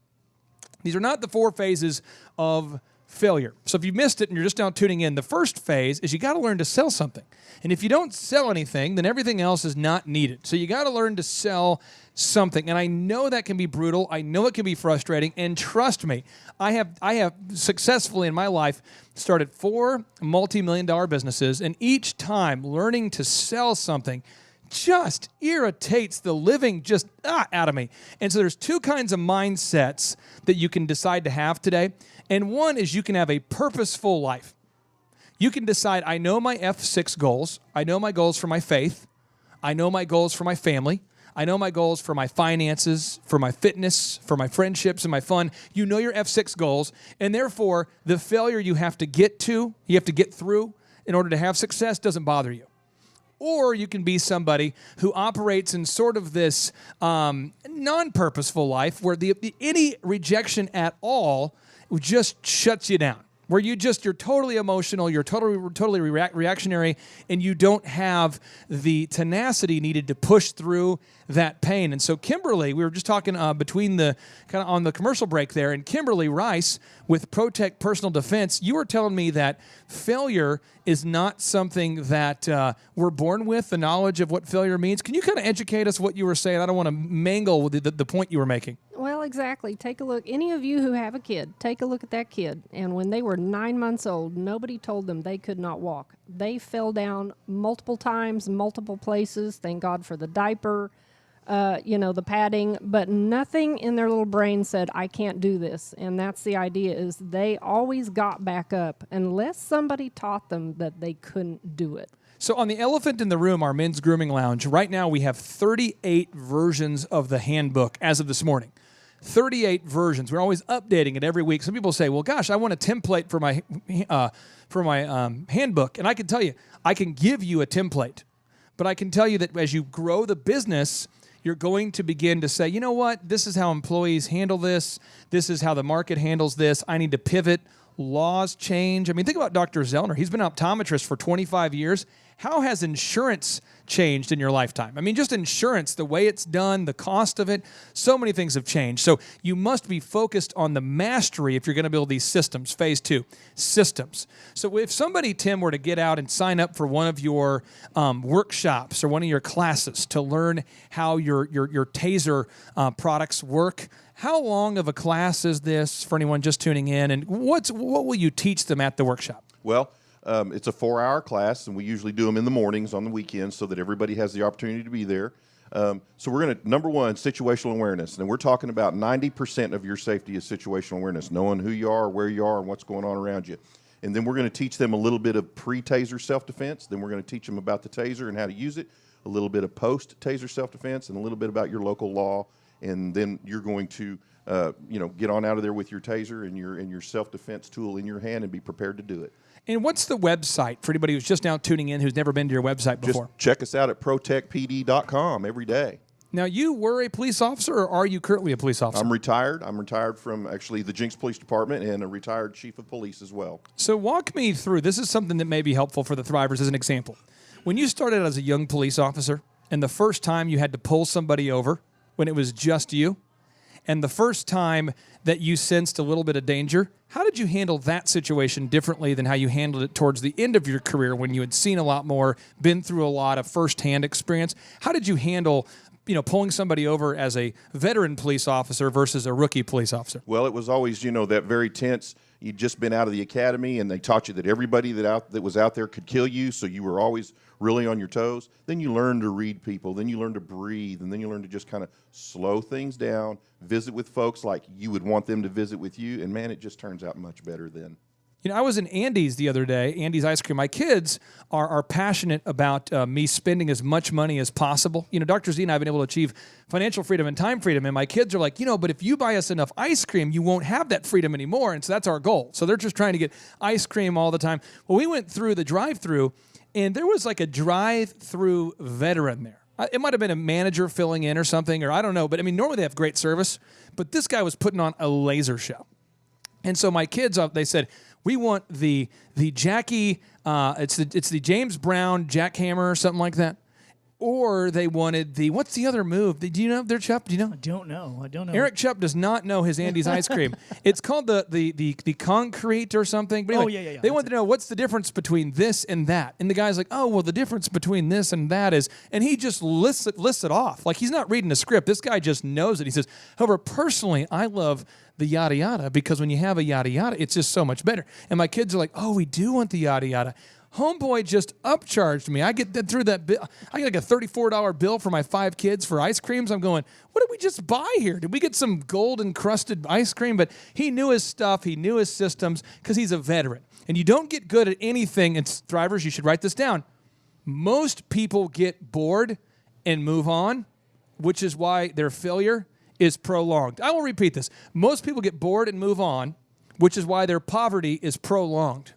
These are not the 4 phases of failure. So if you missed it and you're just now tuning in, the first phase is you got to learn to sell something. And if you don't sell anything, then everything else is not needed. So you got to learn to sell something. And I know that can be brutal. I know it can be frustrating. And trust me, I have successfully in my life started 4 multi-million-dollar businesses, and each time learning to sell something just irritates the living out of me. And so there's 2 kinds of mindsets that you can decide to have today. And one is you can have a purposeful life. You can decide, I know my F6 goals. I know my goals for my faith. I know my goals for my family. I know my goals for my finances, for my fitness, for my friendships, and my fun. You know your F6 goals, and therefore the failure you have to get through in order to have success doesn't bother you. Or you can be somebody who operates in sort of this non-purposeful life where any rejection at all just shuts you down. Where you're totally emotional, you're totally reactionary, and you don't have the tenacity needed to push through that pain. And so Kimberly, we were just talking between the kind of on the commercial break there, and Kimberly Rice with Protect Personal Defense, you were telling me that failure is not something that we're born with, the knowledge of what failure means. Can you kind of educate us what you were saying? I don't want to mangle the point you were making. Well, exactly. Take a look. Any of you who have a kid, take a look at that kid. And when they were 9 months old, nobody told them they could not walk. They fell down multiple times, multiple places. Thank God for the diaper, the padding. But nothing in their little brain said, I can't do this. And that's the idea, is they always got back up unless somebody taught them that they couldn't do it. So on the elephant in the room, our men's grooming lounge, right now we have 38 versions of the handbook as of this morning. 38 versions. We're always updating it every week. Some people say, well, gosh, I want a template for my handbook. And I can tell you, I can give you a template. But I can tell you that as you grow the business, you're going to begin to say, you know what, this is how employees handle this. This is how the market handles this. I need to pivot laws change? I mean, think about Dr. Zellner. He's been an optometrist for 25 years. How has insurance changed in your lifetime? I mean, just insurance, the way it's done, the cost of it, so many things have changed. So you must be focused on the mastery if you're going to build these systems. Phase 2, systems. So if somebody, Tim, were to get out and sign up for one of your workshops or one of your classes to learn how your taser products work, how long of a class is this for anyone just tuning in? And what will you teach them at the workshop? Well, it's a 4-hour class, and we usually do them in the mornings on the weekends so that everybody has the opportunity to be there. So we're going to, number one, situational awareness. And we're talking about 90% of your safety is situational awareness, knowing who you are, where you are, and what's going on around you. And then we're going to teach them a little bit of pre-taser self-defense. Then we're going to teach them about the taser and how to use it, a little bit of post-taser self-defense, and a little bit about your local law. And then you're going to get on out of there with your taser and your self-defense tool in your hand and be prepared to do it. And what's the website for anybody who's just now tuning in who's never been to your website before? Just check us out at protectpd.com every day. Now, you were a police officer, or are you currently a police officer? I'm retired. I'm retired from actually the Jinx Police Department and a retired chief of police as well. So walk me through. This is something that may be helpful for the Thrivers as an example. When you started as a young police officer and the first time you had to pull somebody over when it was just you, and the first time that you sensed a little bit of danger, how did you handle that situation differently than how you handled it towards the end of your career when you had seen a lot more, been through a lot of firsthand experience? How did you handle, pulling somebody over as a veteran police officer versus a rookie police officer? Well, it was always, that very tense. You'd just been out of the academy, and they taught you that everybody that was out there could kill you, so you were always really on your toes. Then you learn to read people. Then you learn to breathe, and then you learn to just kind of slow things down, visit with folks like you would want them to visit with you, and, man, it just turns out much better then. I was in Andy's the other day, Andy's Ice Cream. My kids are passionate about me spending as much money as possible. Dr. Z and I have been able to achieve financial freedom and time freedom, and my kids are like, but if you buy us enough ice cream, you won't have that freedom anymore, and so that's our goal. So they're just trying to get ice cream all the time. Well, we went through the drive-thru, and there was like a drive-thru veteran there. It might have been a manager filling in or something, or I don't know, but normally they have great service, but this guy was putting on a laser show. And so my kids, they said, we want the Jackie, it's the James Brown jackhammer or something like that. Or they wanted what's the other move? Do you know their Chup? Do you know? I don't know. Eric Chup does not know his Andy's ice cream. It's called the concrete or something. But anyway, yeah. They wanted to know what's the difference between this and that. And the guy's like, oh, well, the difference between this and that is, and he just lists it off. Like he's not reading a script. This guy just knows it. He says, however, personally, I love the yada yada because when you have a yada yada, it's just so much better. And my kids are like, oh, we do want the yada yada. Homeboy just upcharged me. I get through that bill. I get like a $34 bill for my 5 kids for ice creams. I'm going, what did we just buy here? Did we get some gold encrusted ice cream? But he knew his stuff. He knew his systems because he's a veteran. And you don't get good at anything. And Thrivers, you should write this down. Most people get bored and move on, which is why their failure is prolonged. I will repeat this. Most people get bored and move on, which is why their poverty is prolonged.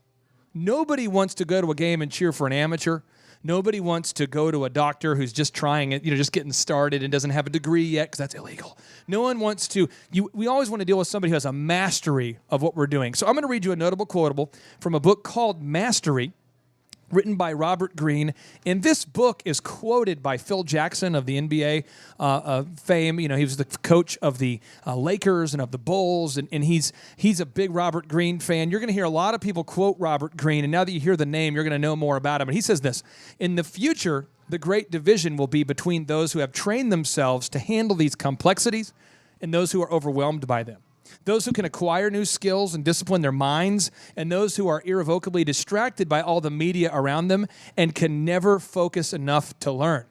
Nobody wants to go to a game and cheer for an amateur. Nobody wants to go to a doctor who's just trying it, just getting started and doesn't have a degree yet because that's illegal. No one wants to. We always want to deal with somebody who has a mastery of what we're doing. So I'm going to read you a notable quotable from a book called Mastery, written by Robert Greene. And this book is quoted by Phil Jackson of the NBA fame. He was the coach of the Lakers and of the Bulls, and he's a big Robert Greene fan. You're going to hear a lot of people quote Robert Greene, and now that you hear the name, you're going to know more about him. And he says this, in the future, the great division will be between those who have trained themselves to handle these complexities and those who are overwhelmed by them. Those who can acquire new skills and discipline their minds, and those who are irrevocably distracted by all the media around them and can never focus enough to learn.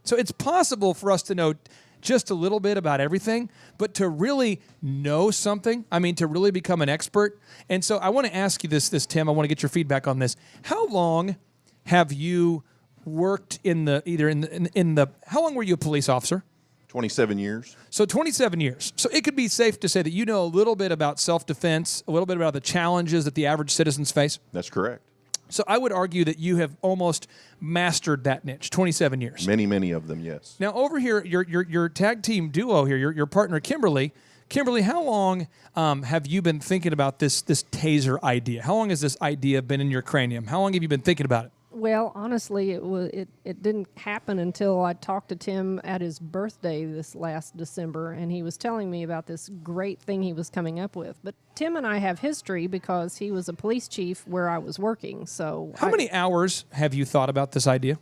So it's possible for us to know just a little bit about everything, but to really know something, to really become an expert. And so I want to ask you this, Tim, I want to get your feedback on this. How long have you worked how long were you a police officer? 27 years. So 27 years. So it could be safe to say that you know a little bit about self-defense, a little bit about the challenges that the average citizens face? That's correct. So I would argue that you have almost mastered that niche, 27 years. Many of them, yes. Now over here, your tag team duo here, your partner Kimberly, Kimberly, how long have you been thinking about this taser idea? How long has this idea been in your cranium? How long have you been thinking about it? Well, honestly, it didn't happen until I talked to Tim at his birthday this last December, and he was telling me about this great thing he was coming up with. But Tim and I have history because he was a police chief where I was working. So, how many hours have you thought about this idea?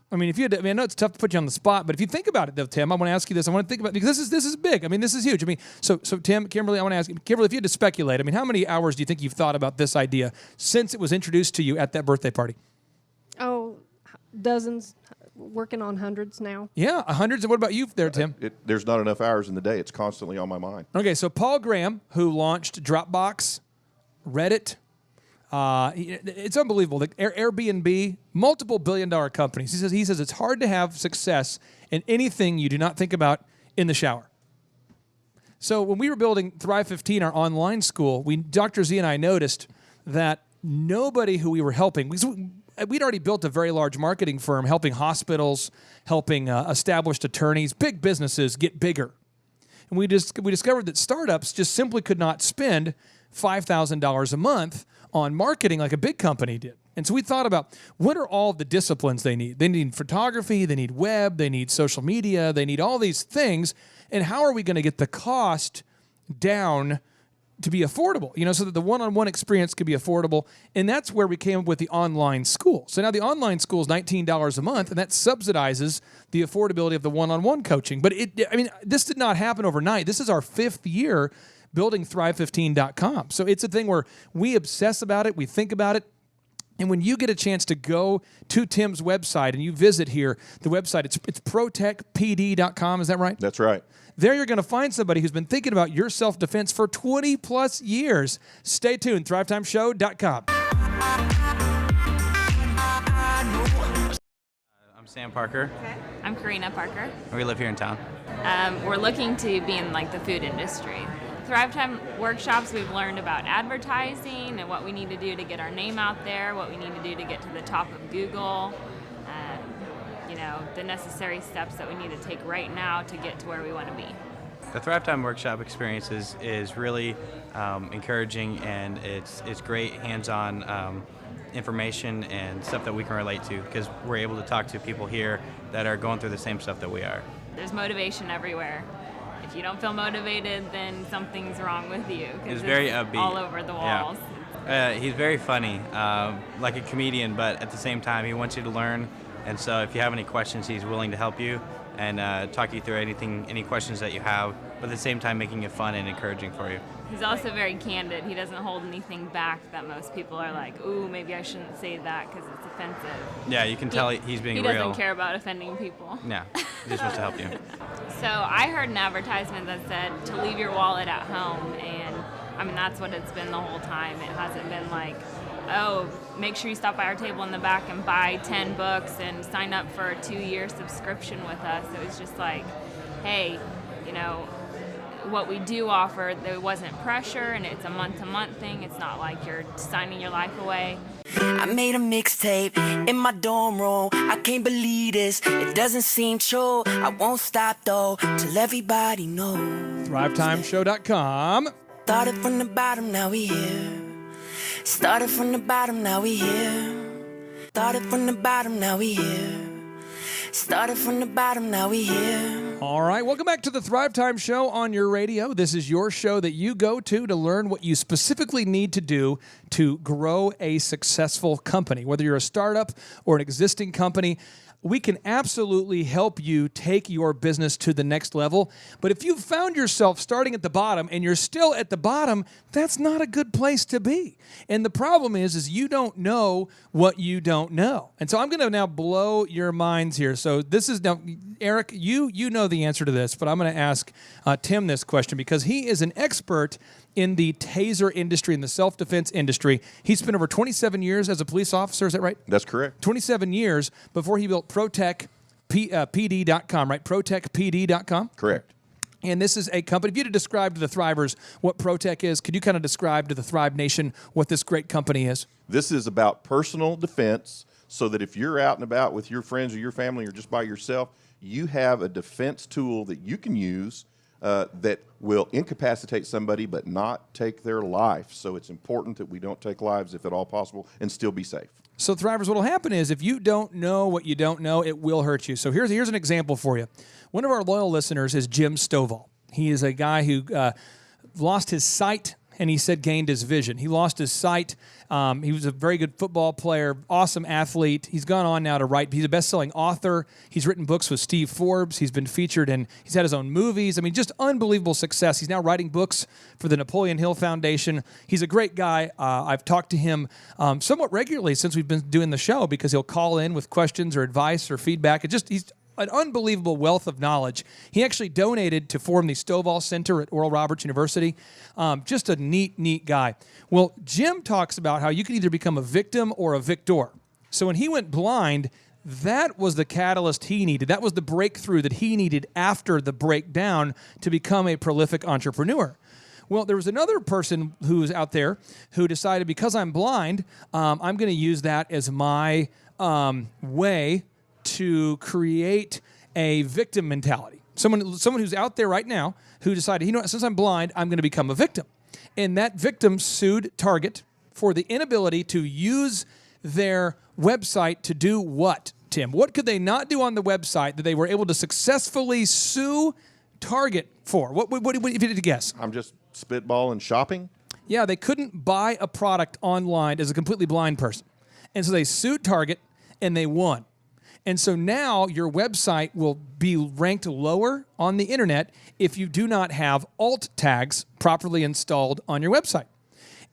I mean, if you had to, I mean, I know it's tough to put you on the spot, but if you think about it, though, Tim, I want to ask you this. I want to think about because this is big. I mean, this is huge. I mean, so Tim, Kimberly, I want to ask you, Kimberly, if you had to speculate, I mean, how many hours do you think you've thought about this idea since it was introduced to you at that birthday party? Oh, dozens, working on hundreds now. Yeah, hundreds. And what about you there, Tim? There's not enough hours in the day. It's constantly on my mind. Okay, so Paul Graham, who launched Dropbox, Reddit, it's unbelievable. The Airbnb, multiple billion-dollar companies. He says it's hard to have success in anything you do not think about in the shower. So when we were building Thrive 15, our online school, Dr. Z and I noticed that nobody who we were helping, we'd already built a very large marketing firm helping hospitals, helping established attorneys, big businesses get bigger. And we discovered that startups just simply could not spend $5,000 a month on marketing like a big company did. And so we thought about what are all the disciplines they need? They need photography, they need web, they need social media, they need all these things. And how are we going to get the cost down to be affordable, so that the one-on-one experience could be affordable? And that's where we came up with the online school. So now the online school is $19 a month, and that subsidizes the affordability of the one-on-one coaching. But this did not happen overnight. This is our 5th year building Thrive15.com. So it's a thing where we obsess about it, we think about it. And when you get a chance to go to Tim's website and you visit here, the website, it's protectpd.com, is that right? That's right. There you're going to find somebody who's been thinking about your self-defense for 20 plus years. Stay tuned, thrivetimeshow.com. I'm Sam Parker. Okay. I'm Karina Parker. We live here in town. We're looking to be in the food industry. Thrive Time workshops, we've learned about advertising and what we need to do to get our name out there, what we need to do to get to the top of Google, the necessary steps that we need to take right now to get to where we want to be. The Thrive Time workshop experience is really encouraging, and it's great hands-on information and stuff that we can relate to because we're able to talk to people here that are going through the same stuff that we are. There's motivation everywhere. If you don't feel motivated, then something's wrong with you. He's very upbeat. All over the walls. Yeah. He's very funny, like a comedian, but at the same time, he wants you to learn. And so if you have any questions, he's willing to help you and talk you through any questions that you have, but at the same time making it fun and encouraging for you. He's also very candid. He doesn't hold anything back that most people are like, ooh, maybe I shouldn't say that because it's offensive. Yeah, you can tell he's being real. He doesn't care about offending people. Yeah, he just wants to help you. So I heard an advertisement that said to leave your wallet at home, and that's what it's been the whole time. It hasn't been like, oh, make sure you stop by our table in the back and buy 10 books and sign up for a 2-year subscription with us. It was just like, hey, what we do offer, there wasn't pressure, and it's a month-to-month thing. It's not like you're signing your life away. I made a mixtape in my dorm room. I can't believe this. It doesn't seem true. I won't stop though till everybody knows. ThriveTimeshow.com. Started from the bottom, now we here. Started from the bottom, now we here. Started from the bottom, now we here. Started from the bottom, now we here. All right, welcome back to the Thrive Time Show on your radio. This is your show that you go to learn what you specifically need to do to grow a successful company. Whether you're a startup or an existing company, we can absolutely help you take your business to the next level. But if you've found yourself starting at the bottom and you're still at the bottom, that's not a good place to be. And the problem is you don't know what you don't know. And so I'm going to now blow your minds here. So this is now, Eric, you know the answer to this, but I'm going to ask Tim this question because he is an expert in the taser industry, in the self-defense industry. He spent over 27 years as a police officer, is that right? That's correct. 27 years before he built ProtectPD.com, right? ProtectPD.com? Correct. And this is a company. If you had to describe to the Thrivers what Protect is, could you kind of describe to the Thrive Nation what this great company is? This is about personal defense so that if you're out and about with your friends or your family or just by yourself, you have a defense tool that you can use that will incapacitate somebody but not take their life. So it's important that we don't take lives if at all possible and still be safe. So Thrivers, what will happen is if you don't know what you don't know, it will hurt you. So here's an example for you. One of our loyal listeners is Jim Stovall. He is a guy who lost his sight and he said gained his vision. He lost his sight. He was a very good football player, awesome athlete. He's gone on now to write. He's a best-selling author. He's written books with Steve Forbes. He's been featured in, he's had his own movies. I mean, just unbelievable success. He's now writing books for the Napoleon Hill Foundation. He's a great guy. I've talked to him somewhat regularly since we've been doing the show because he'll call in with questions or advice or feedback. He's an unbelievable wealth of knowledge. He actually donated to form the Stovall Center at Oral Roberts University. Just a neat guy. Well, Jim talks about how you can either become a victim or a victor. So when he went blind, that was the catalyst he needed. That was the breakthrough that he needed after the breakdown to become a prolific entrepreneur. Well, there was another person who was out there who decided because I'm blind, I'm going to use that as my way to create a victim mentality. Someone who's out there right now who decided, you know what, since I'm blind, I'm going to become a victim. And that victim sued Target for the inability to use their website to do what, Tim? What could they not do on the website that they were able to successfully sue Target for? What if you had to guess? I'm just spitballing shopping. Yeah, they couldn't buy a product online as a completely blind person. And so they sued Target and they won. And so now your website will be ranked lower on the internet if you do not have alt tags properly installed on your website.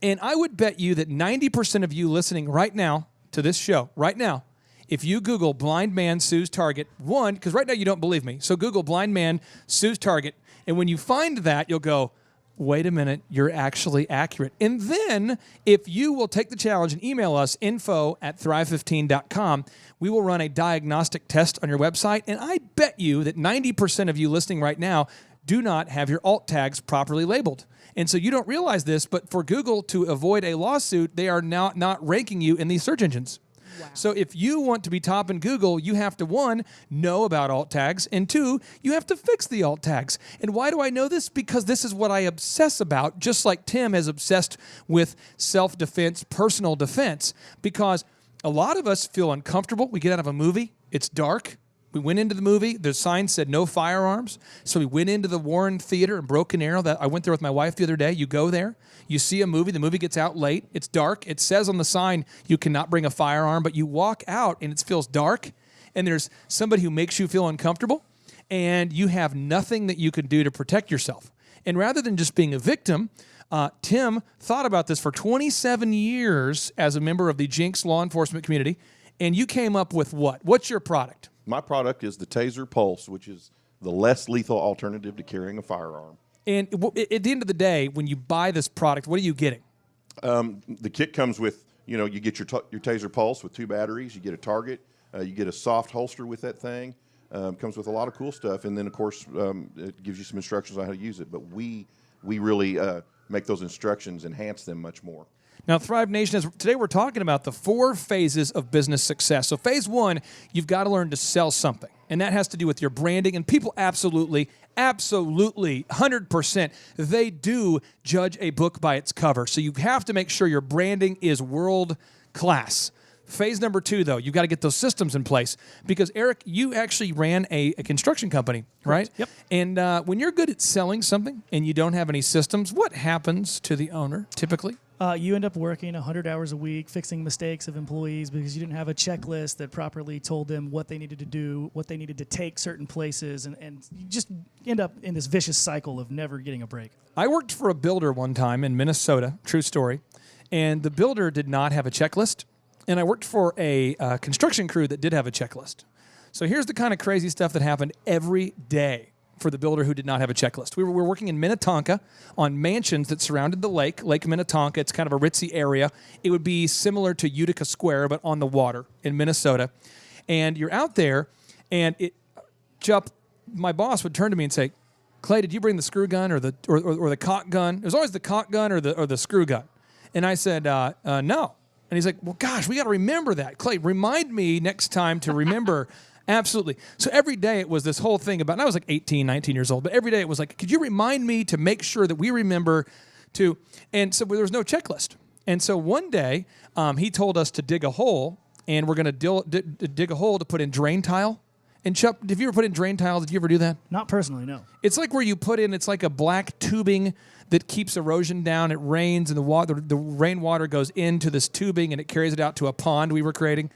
And I would bet you that 90% of you listening right now to this show, right now, if you Google blind man sues Target, one, because right now you don't believe me, so Google blind man sues Target, and when you find that, you'll go, wait a minute, you're actually accurate. And then if you will take the challenge and email us, info@thrive15.com, we will run a diagnostic test on your website. And I bet you that 90% of you listening right now do not have your alt tags properly labeled. And so you don't realize this, but for Google to avoid a lawsuit, they are now not ranking you in these search engines. Wow. So if you want to be top in Google, you have to, one, know about alt tags, and two, you have to fix the alt tags. And why do I know this? Because this is what I obsess about, just like Tim has obsessed with self-defense, personal defense, because a lot of us feel uncomfortable. We get out of a movie, it's dark. We went into the movie, the sign said no firearms, so we went into the Warren Theater in Broken Arrow. I went there with my wife the other day. You go there, you see a movie, the movie gets out late, it's dark, it says on the sign you cannot bring a firearm, but you walk out and it feels dark, and there's somebody who makes you feel uncomfortable, and you have nothing that you can do to protect yourself. And rather than just being a victim, Tim thought about this for 27 years as a member of the Jinx law enforcement community, and you came up with what? What's your product? My product is the Taser Pulse, which is the less lethal alternative to carrying a firearm. And at the end of the day, when you buy this product, what are you getting? The kit comes with, you get your Taser Pulse with 2 batteries. You get a target. You get a soft holster with that thing. Comes with a lot of cool stuff. And then, of course, it gives you some instructions on how to use it. But we really make those instructions, enhance them much more. Now, Thrive Nation, today we're talking about the 4 phases of business success. So phase 1, you've got to learn to sell something. And that has to do with your branding. And people absolutely, 100%, they do judge a book by its cover. So you have to make sure your branding is world class. Phase number 2, though, you've got to get those systems in place. Because, Eric, you actually ran a construction company, right? Yep. And when you're good at selling something and you don't have any systems, what happens to the owner typically? You end up working 100 hours a week, fixing mistakes of employees because you didn't have a checklist that properly told them what they needed to do, what they needed to take certain places, and you just end up in this vicious cycle of never getting a break. I worked for a builder one time in Minnesota, true story, and the builder did not have a checklist, and I worked for a construction crew that did have a checklist. So here's the kind of crazy stuff that happened every day for the builder who did not have a checklist. We were working in Minnetonka on mansions that surrounded the Lake Minnetonka. It's kind of a ritzy area. It would be similar to Utica Square, but on the water in Minnesota. And you're out there, and my boss would turn to me and say, "Clay, did you bring the screw gun or the caulk gun?" It was always the caulk gun or the screw gun. And I said, "No." And he's like, "Well, gosh, we got to remember that. Clay, remind me next time to remember." Absolutely. So every day it was this whole thing about, and I was like 18, 19 years old, but every day it was like, could you remind me to make sure that we remember to, and so there was no checklist. And so one day he told us to dig a hole, and we're going to dig a hole to put in drain tile. And Chuck, have you ever put in drain tile? Did you ever do that? Not personally, no. It's like where you put in, it's like a black tubing that keeps erosion down. It rains, and the rainwater goes into this tubing, and it carries it out to a pond we were creating.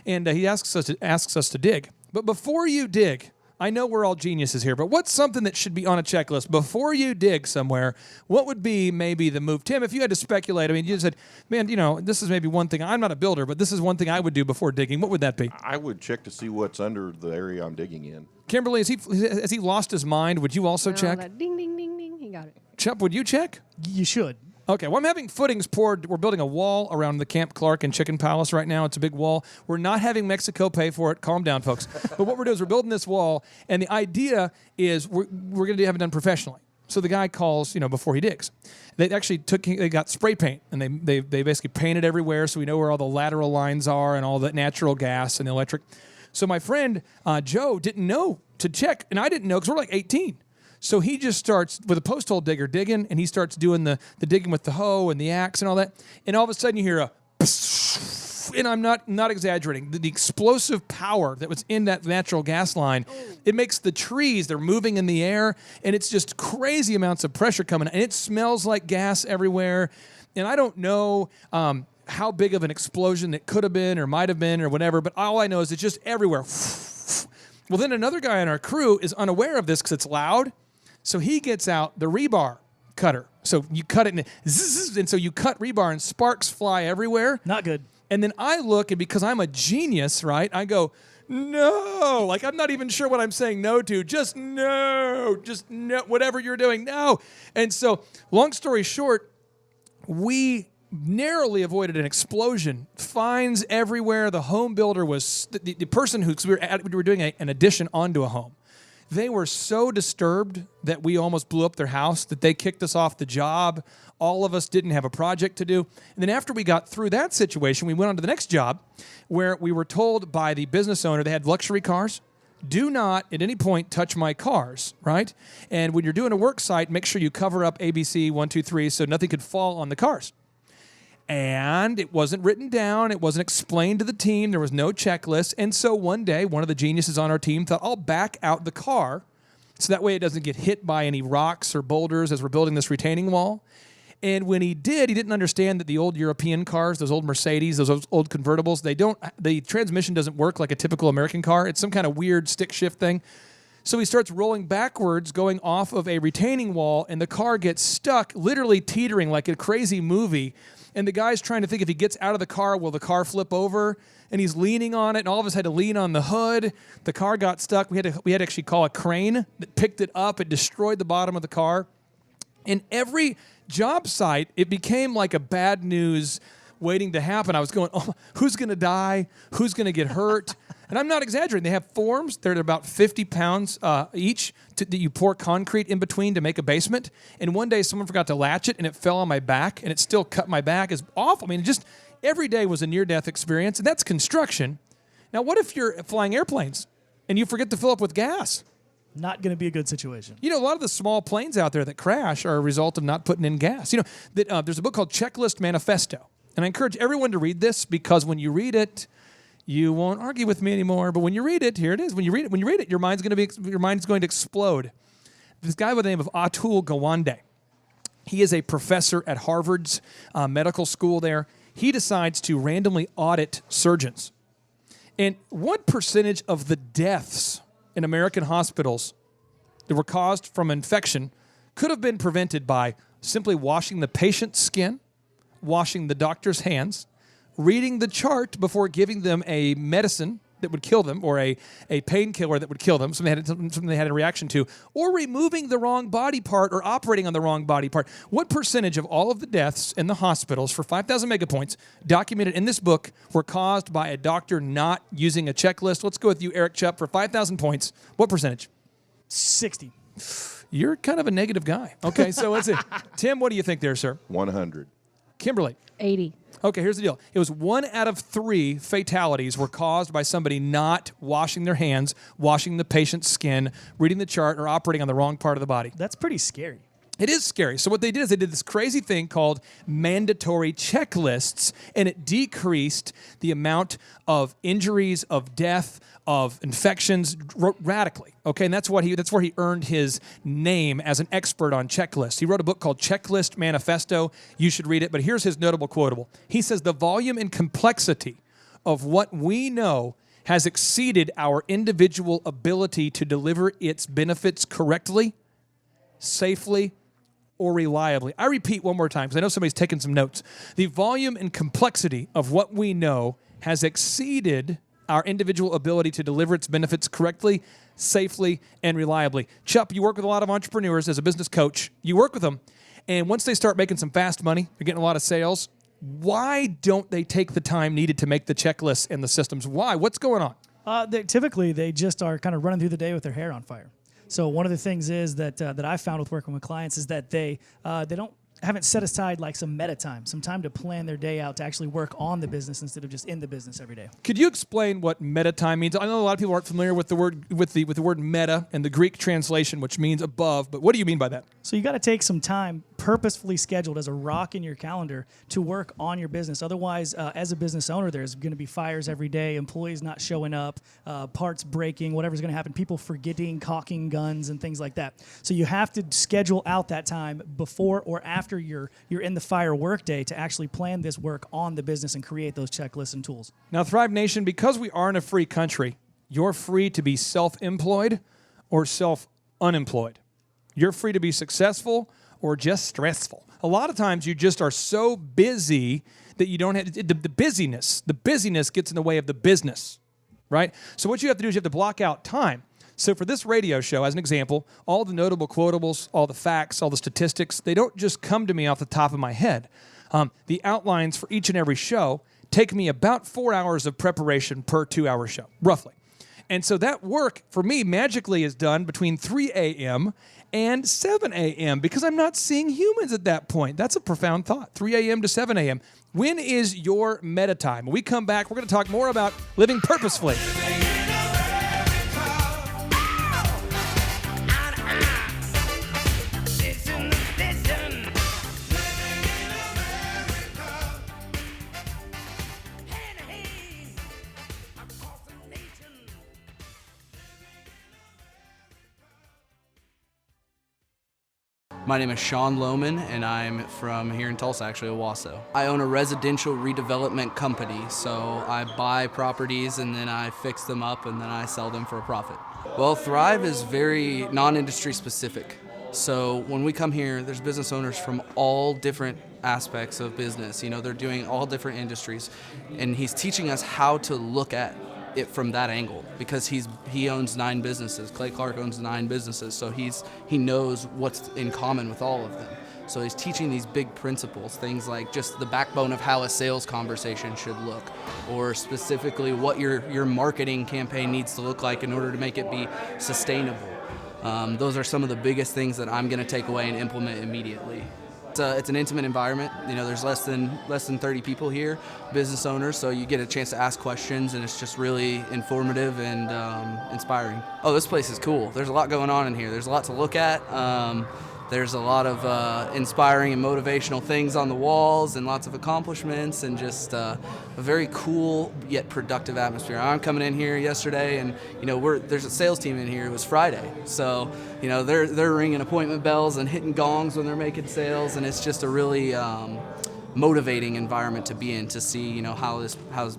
And he asks us to dig. But before you dig, I know we're all geniuses here, but what's something that should be on a checklist before you dig somewhere? What would be maybe the move? Tim, if you had to speculate, I mean, you said, man, this is maybe one thing. I'm not a builder, but this is one thing I would do before digging. What would that be? I would check to see what's under the area I'm digging in. Kimberly, has he lost his mind? Would you also check? That ding, ding, ding, ding. He got it. Chup, would you check? You should. Okay, well, I'm having footings poured. We're building a wall around the Camp Clark and Chicken Palace right now. It's a big wall. We're not having Mexico pay for it. Calm down, folks. But what we're doing is we're building this wall, and the idea is we're going to have it done professionally. So the guy calls, before he digs. They actually they got spray paint, and they basically painted everywhere so we know where all the lateral lines are and all the natural gas and the electric. So my friend Joe didn't know to check, and I didn't know because we're like 18. So he just starts with a post hole digger digging, and he starts doing the digging with the hoe and the axe and all that. And all of a sudden you hear a, and I'm not exaggerating, the explosive power that was in that natural gas line, it makes the trees, they're moving in the air, and it's just crazy amounts of pressure coming, and it smells like gas everywhere. And I don't know how big of an explosion it could have been or might have been or whatever, but all I know is it's just everywhere. Well, then another guy on our crew is unaware of this because it's loud. So he gets out the rebar cutter. So you cut it, and so you cut rebar, and sparks fly everywhere. Not good. And then I look, and because I'm a genius, right, I go, no. Like, I'm not even sure what I'm saying no to. Just no. Whatever you're doing, no. And so, long story short, we narrowly avoided an explosion. Fines everywhere. The home builder was, the person who, we were doing an addition onto a home. They were so disturbed that we almost blew up their house that they kicked us off the job. All of us didn't have a project to do. And then after we got through that situation, we went on to the next job where we were told by the business owner, they had luxury cars. Do not at any point touch my cars, right? And when you're doing a work site, make sure you cover up ABC 1, 2, 3 so nothing could fall on the cars. And it wasn't written down. It wasn't explained to the team. There was no checklist. And so one day, one of the geniuses on our team thought, I'll back out the car so that way it doesn't get hit by any rocks or boulders as we're building this retaining wall. And when he did, he didn't understand that the old European cars, those old Mercedes, those old convertibles, the transmission doesn't work like a typical American car. It's some kind of weird stick shift thing. So he starts rolling backwards, going off of a retaining wall, and the car gets stuck, literally teetering like a crazy movie. And the guy's trying to think if he gets out of the car, will the car flip over? And he's leaning on it, and all of us had to lean on the hood. The car got stuck. We had to actually call a crane that picked it up. It destroyed the bottom of the car. And every job site, it became like a bad news waiting to happen. I was going, oh, who's going to die? Who's going to get hurt? And I'm not exaggerating. They have forms. They're about 50 pounds each that you pour concrete in between to make a basement. And one day someone forgot to latch it, and it fell on my back, and it still cut my back. It's awful. I mean, just every day was a near-death experience, and that's construction. Now, what if you're flying airplanes and you forget to fill up with gas? Not going to be a good situation. A lot of the small planes out there that crash are a result of not putting in gas. There's a book called Checklist Manifesto. And I encourage everyone to read this because when you read it, you won't argue with me anymore. But when you read it, here it is. When you read it, your mind's going to explode. This guy by the name of Atul Gawande, he is a professor at Harvard's medical school there. He decides to randomly audit surgeons. And what percentage of the deaths in American hospitals that were caused from infection could have been prevented by simply washing the patient's skin, washing the doctor's hands, reading the chart before giving them a medicine that would kill them or a painkiller that would kill them, something they had a reaction to, or removing the wrong body part or operating on the wrong body part. What percentage of all of the deaths in the hospitals for 5,000 megapoints documented in this book were caused by a doctor not using a checklist? Let's go with you, Eric Chupp, for 5,000 points. What percentage? 60. You're kind of a negative guy. Okay, so let's see. Tim, what do you think there, sir? 100. Kimberly? 80. Okay, here's the deal. It was 1 out of 3 fatalities were caused by somebody not washing their hands, washing the patient's skin, reading the chart, or operating on the wrong part of the body. That's pretty scary. It is scary. So what they did is they did this crazy thing called mandatory checklists, and it decreased the amount of injuries, of death, of infections radically. Okay, and that's where he earned his name as an expert on checklists. He wrote a book called Checklist Manifesto. You should read it, but here's his notable quotable. He says, "The volume and complexity of what we know has exceeded our individual ability to deliver its benefits correctly, safely, or reliably." I repeat one more time because I know somebody's taking some notes. The volume and complexity of what we know has exceeded our individual ability to deliver its benefits correctly, safely, and reliably. Chup, you work with a lot of entrepreneurs as a business coach. You work with them, and once they start making some fast money, they're getting a lot of sales, why don't they take the time needed to make the checklists and the systems? Why? What's going on? Typically, they just are kind of running through the day with their hair on fire. So one of the things is that I found with working with clients is that they haven't set aside like some meta time, some time to plan their day out to actually work on the business instead of just in the business every day. Could you explain what meta time means? I know a lot of people aren't familiar with the word meta and the Greek translation, which means above. But what do you mean by that? So you got to take some time, purposefully scheduled as a rock in your calendar, to work on your business. Otherwise, as a business owner, there's going to be fires every day, employees not showing up, parts breaking, whatever's going to happen, people forgetting, cocking guns, and things like that. So you have to schedule out that time before or after you're in the fire work day to actually plan this work on the business and create those checklists and tools. Now, Thrive Nation, because we are in a free country, you're free to be self-employed or self-unemployed. You're free to be successful or just stressful. A lot of times you just are so busy that you don't have the busyness gets in the way of the business, right? So what you have to do is you have to block out time. So for this radio show, as an example, all the notable quotables, all the facts, all the statistics, they don't just come to me off the top of my head. The outlines for each and every show take me about 4 hours of preparation per 2-hour show, roughly. And so that work, for me, magically is done between 3 a.m. and 7 a.m. because I'm not seeing humans at that point. That's a profound thought, 3 a.m. to 7 a.m. When is your meta time? When we come back, we're going to talk more about living purposefully. My name is Sean Lohman, and I'm from here in Tulsa, actually, Owasso. I own a residential redevelopment company, so I buy properties and then I fix them up and then I sell them for a profit. Well, Thrive is very non-industry specific. So when we come here, there's business owners from all different aspects of business. You know, they're doing all different industries, and he's teaching us how to look at it from that angle because he owns 9 businesses. Clay Clark owns 9 businesses, so he knows what's in common with all of them. So he's teaching these big principles, things like just the backbone of how a sales conversation should look, or specifically what your marketing campaign needs to look like in order to make it be sustainable. Those are some of the biggest things that I'm going to take away and implement immediately. It's an intimate environment. You know, there's less than 30 people here, business owners, so you get a chance to ask questions, and it's just really informative and inspiring. Oh, this place is cool. There's a lot going on in here. There's a lot to look at. There's a lot of inspiring and motivational things on the walls and lots of accomplishments and just a very cool yet productive atmosphere. I'm coming in here yesterday and, you know, there's a sales team in here. It was Friday. So, you know, they're ringing appointment bells and hitting gongs when they're making sales, and it's just a really motivating environment to be in, to see, you know, how this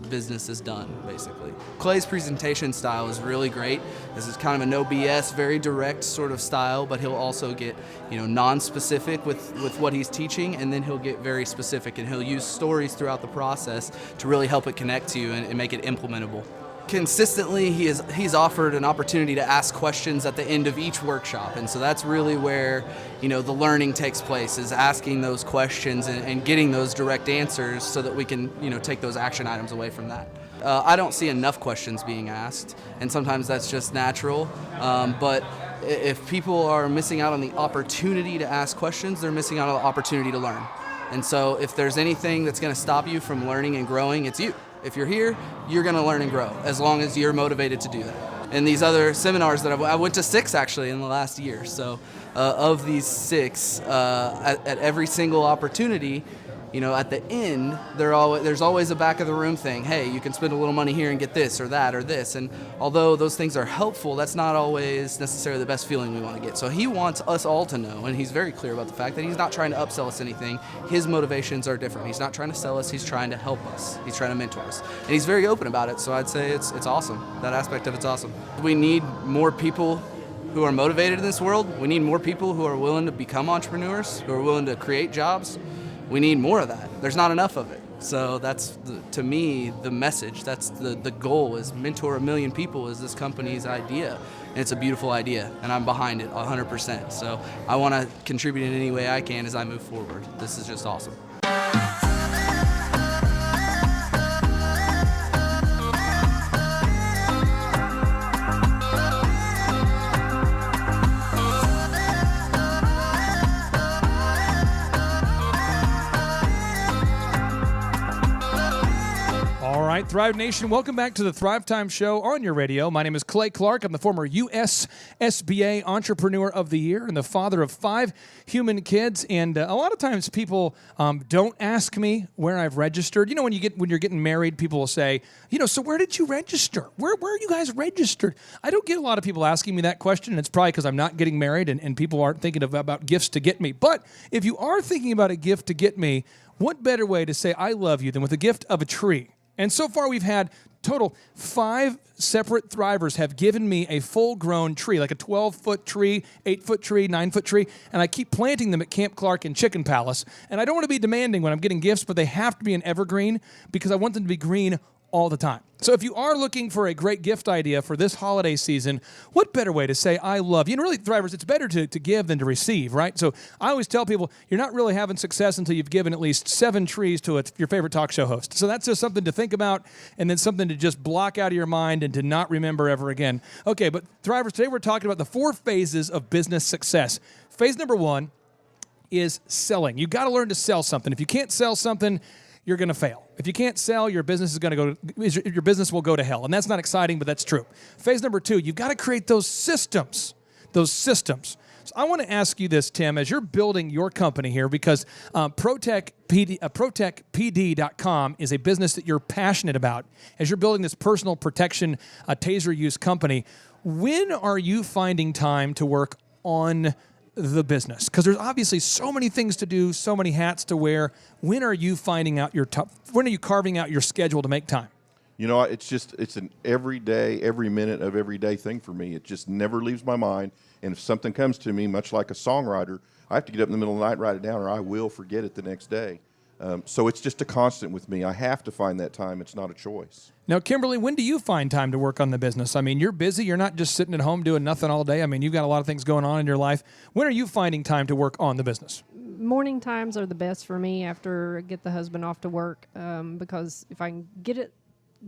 business is done, basically. Clay's presentation style is really great. This is kind of a no BS, very direct sort of style, but he'll also get, you know, non-specific with what he's teaching, and then he'll get very specific, and he'll use stories throughout the process to really help it connect to you and make it implementable. Consistently, he's offered an opportunity to ask questions at the end of each workshop, and so that's really where, you know, the learning takes place, is asking those questions and getting those direct answers so that we can, you know, take those action items away from that. I don't see enough questions being asked, and sometimes that's just natural, but if people are missing out on the opportunity to ask questions, they're missing out on the opportunity to learn. And so if there's anything that's going to stop you from learning and growing, it's you. If you're here, you're going to learn and grow as long as you're motivated to do that. And these other seminars that I went to 6 actually in the last year. So of these 6, at every single opportunity, at the end, there's always a back of the room thing. Hey, you can spend a little money here and get this or that or this. And although those things are helpful, that's not always necessarily the best feeling we want to get. So he wants us all to know, and he's very clear about the fact that he's not trying to upsell us anything. His motivations are different. He's not trying to sell us. He's trying to help us. He's trying to mentor us. And he's very open about it. So I'd say it's awesome. That aspect of it's awesome. We need more people who are motivated in this world. We need more people who are willing to become entrepreneurs, who are willing to create jobs. We need more of that. There's not enough of it. So that's, to me, the message. That's the goal, is mentor 1 million people is this company's idea. And it's a beautiful idea, and I'm behind it 100%. So I want to contribute in any way I can as I move forward. This is just awesome. All right, Thrive Nation, welcome back to the Thrive Time Show on your radio. My name is Clay Clark. I'm the former U.S. SBA Entrepreneur of the Year and the father of 5 human kids. And a lot of times people don't ask me where I've registered. When you're getting married, people will say, so where did you register? Where are you guys registered? I don't get a lot of people asking me that question, and it's probably because I'm not getting married and people aren't thinking about gifts to get me. But if you are thinking about a gift to get me, what better way to say I love you than with a gift of a tree? And so far, we've had total 5 separate Thrivers have given me a full-grown tree, like a 12-foot tree, 8-foot tree, 9-foot tree, and I keep planting them at Camp Clark and Chicken Palace. And I don't want to be demanding when I'm getting gifts, but they have to be an evergreen because I want them to be green all the time. So if you are looking for a great gift idea for this holiday season, what better way to say I love you? And really, Thrivers, it's better to give than to receive, right? So I always tell people, you're not really having success until you've given at least 7 trees to your favorite talk show host. So that's just something to think about, and then something to just block out of your mind and to not remember ever again. Okay, but Thrivers, today we're talking about the 4 phases of business success. Phase number 1 is selling. You got to learn to sell something. If you can't sell something, you're going to fail. If you can't sell, your business will go to hell. And that's not exciting, but that's true. Phase number 2, you've got to create those systems. So I want to ask you this, Tim, as you're building your company here, because ProtectPD.com is a business that you're passionate about. As you're building this personal protection taser use company, when are you finding time to work on the business? Because there's obviously so many things to do, so many hats to wear. When are you finding out when are you carving out your schedule to make time? It's an everyday, every minute of everyday thing for me. It just never leaves my mind. And if something comes to me, much like a songwriter, I have to get up in the middle of the night and write it down, or I will forget it the next day. So it's just a constant with me. I have to find that time. It's not a choice. Now, Kimberly, when do you find time to work on the business? I mean, you're busy. You're not just sitting at home doing nothing all day. I mean, you've got a lot of things going on in your life. When are you finding time to work on the business? Morning times are the best for me after I get the husband off to work, because if I can get it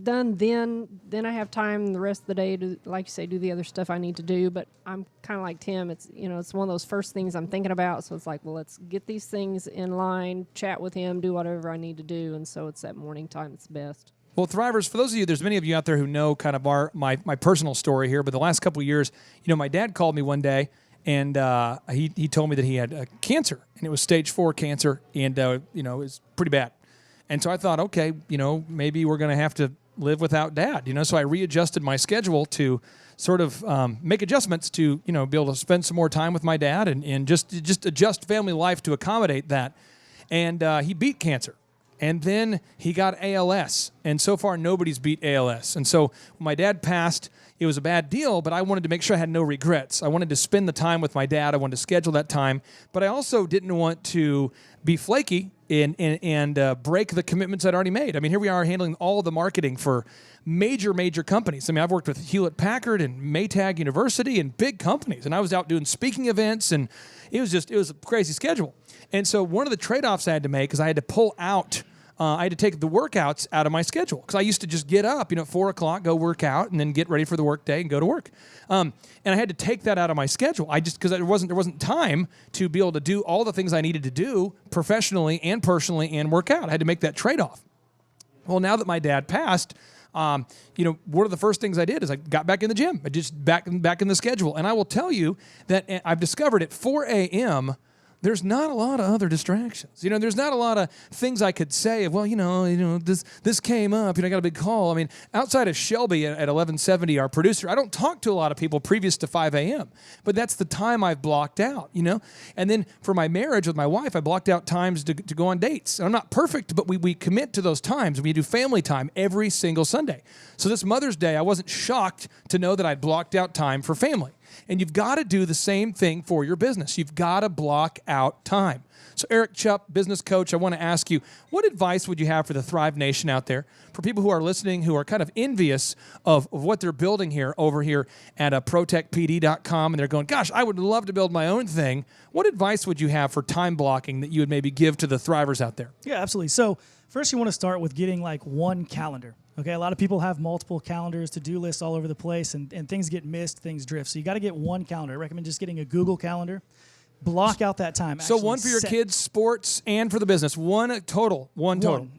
done then I have time the rest of the day to, like you say, do the other stuff I need to do. But I'm kind of like Tim. It's it's one of those first things I'm thinking about. So it's like, well, let's get these things in line, chat with him, do whatever I need to do. And so it's that morning time that's best. Well, Thrivers, for those of you, there's many of you out there who know kind of my personal story here, but the last couple of years, my dad called me one day, and he told me that he had cancer, and it was stage 4 cancer, and it was pretty bad. And so I thought, okay, maybe we're going to have to live without Dad, So I readjusted my schedule to sort of make adjustments to, be able to spend some more time with my dad and just adjust family life to accommodate that. And he beat cancer. And then he got ALS. And so far, nobody's beat ALS. And so when my dad passed, it was a bad deal, but I wanted to make sure I had no regrets. I wanted to spend the time with my dad. I wanted to schedule that time. But I also didn't want to be flaky and break the commitments I'd already made. I mean, here we are handling all of the marketing for major companies. I mean, I've worked with Hewlett-Packard and Maytag University and big companies. And I was out doing speaking events, and it was a crazy schedule. And so one of the trade-offs I had to make is I had to pull out I had to take the workouts out of my schedule because I used to just get up, at 4 o'clock, go work out, and then get ready for the work day and go to work. And I had to take that out of my schedule. Because there wasn't time to be able to do all the things I needed to do professionally and personally and work out. I had to make that trade-off. Well, now that my dad passed, one of the first things I did is I got back in the gym. I just back in the schedule. And I will tell you that I've discovered at 4 a.m., there's not a lot of other distractions. There's not a lot of things I could say of, this came up, I got a big call. I mean, outside of Shelby at 1170, our producer, I don't talk to a lot of people previous to 5 a.m., but that's the time I've blocked out, And then for my marriage with my wife, I blocked out times to go on dates. I'm not perfect, but we commit to those times. We do family time every single Sunday. So this Mother's Day, I wasn't shocked to know that I'd blocked out time for family. And you've got to do the same thing for your business. You've got to block out time. So Eric Chupp, business coach, I want to ask you, what advice would you have for the Thrive Nation out there, for people who are listening, who are kind of envious of what they're building over here at protectpd.com, and they're going, gosh, I would love to build my own thing. What advice would you have for time blocking that you would maybe give to the Thrivers out there? Yeah, absolutely. So first you want to start with getting one calendar. Okay, a lot of people have multiple calendars, to-do lists all over the place, and things get missed, things drift. So you got to get one calendar. I recommend just getting a Google Calendar. Block out that time. So one for your kids, sports, and for the business. One total.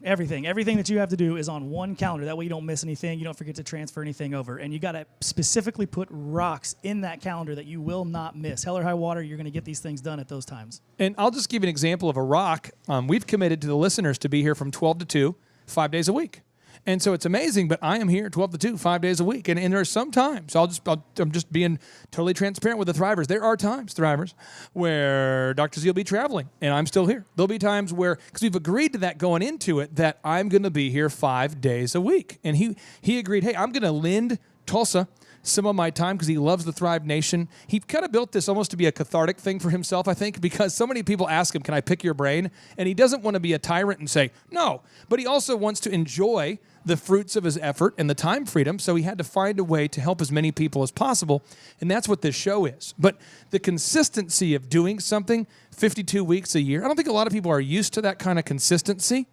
Everything that you have to do is on one calendar. That way you don't miss anything. You don't forget to transfer anything over. And you got to specifically put rocks in that calendar that you will not miss. Hell or high water, you're going to get these things done at those times. And I'll just give you an example of a rock. We've committed to the listeners to be here from 12 to 2, 5 days a week. And so it's amazing, but I am here 12 to 2, 5 days a week. And there are some times, I'm just being totally transparent with the Thrivers. There are times, Thrivers, where Dr. Z will be traveling and I'm still here. There'll be times where, because we've agreed to that going into it, that I'm going to be here 5 days a week. And he agreed, hey, I'm going to lend Tulsa some of my time because he loves the Thrive Nation. He kind of built this almost to be a cathartic thing for himself, I think, because so many people ask him, can I pick your brain? And he doesn't want to be a tyrant and say, no. But he also wants to enjoy the fruits of his effort and the time freedom, so he had to find a way to help as many people as possible, and that's what this show is. But the consistency of doing something 52 weeks a year, I don't think a lot of people are used to that kind of consistency,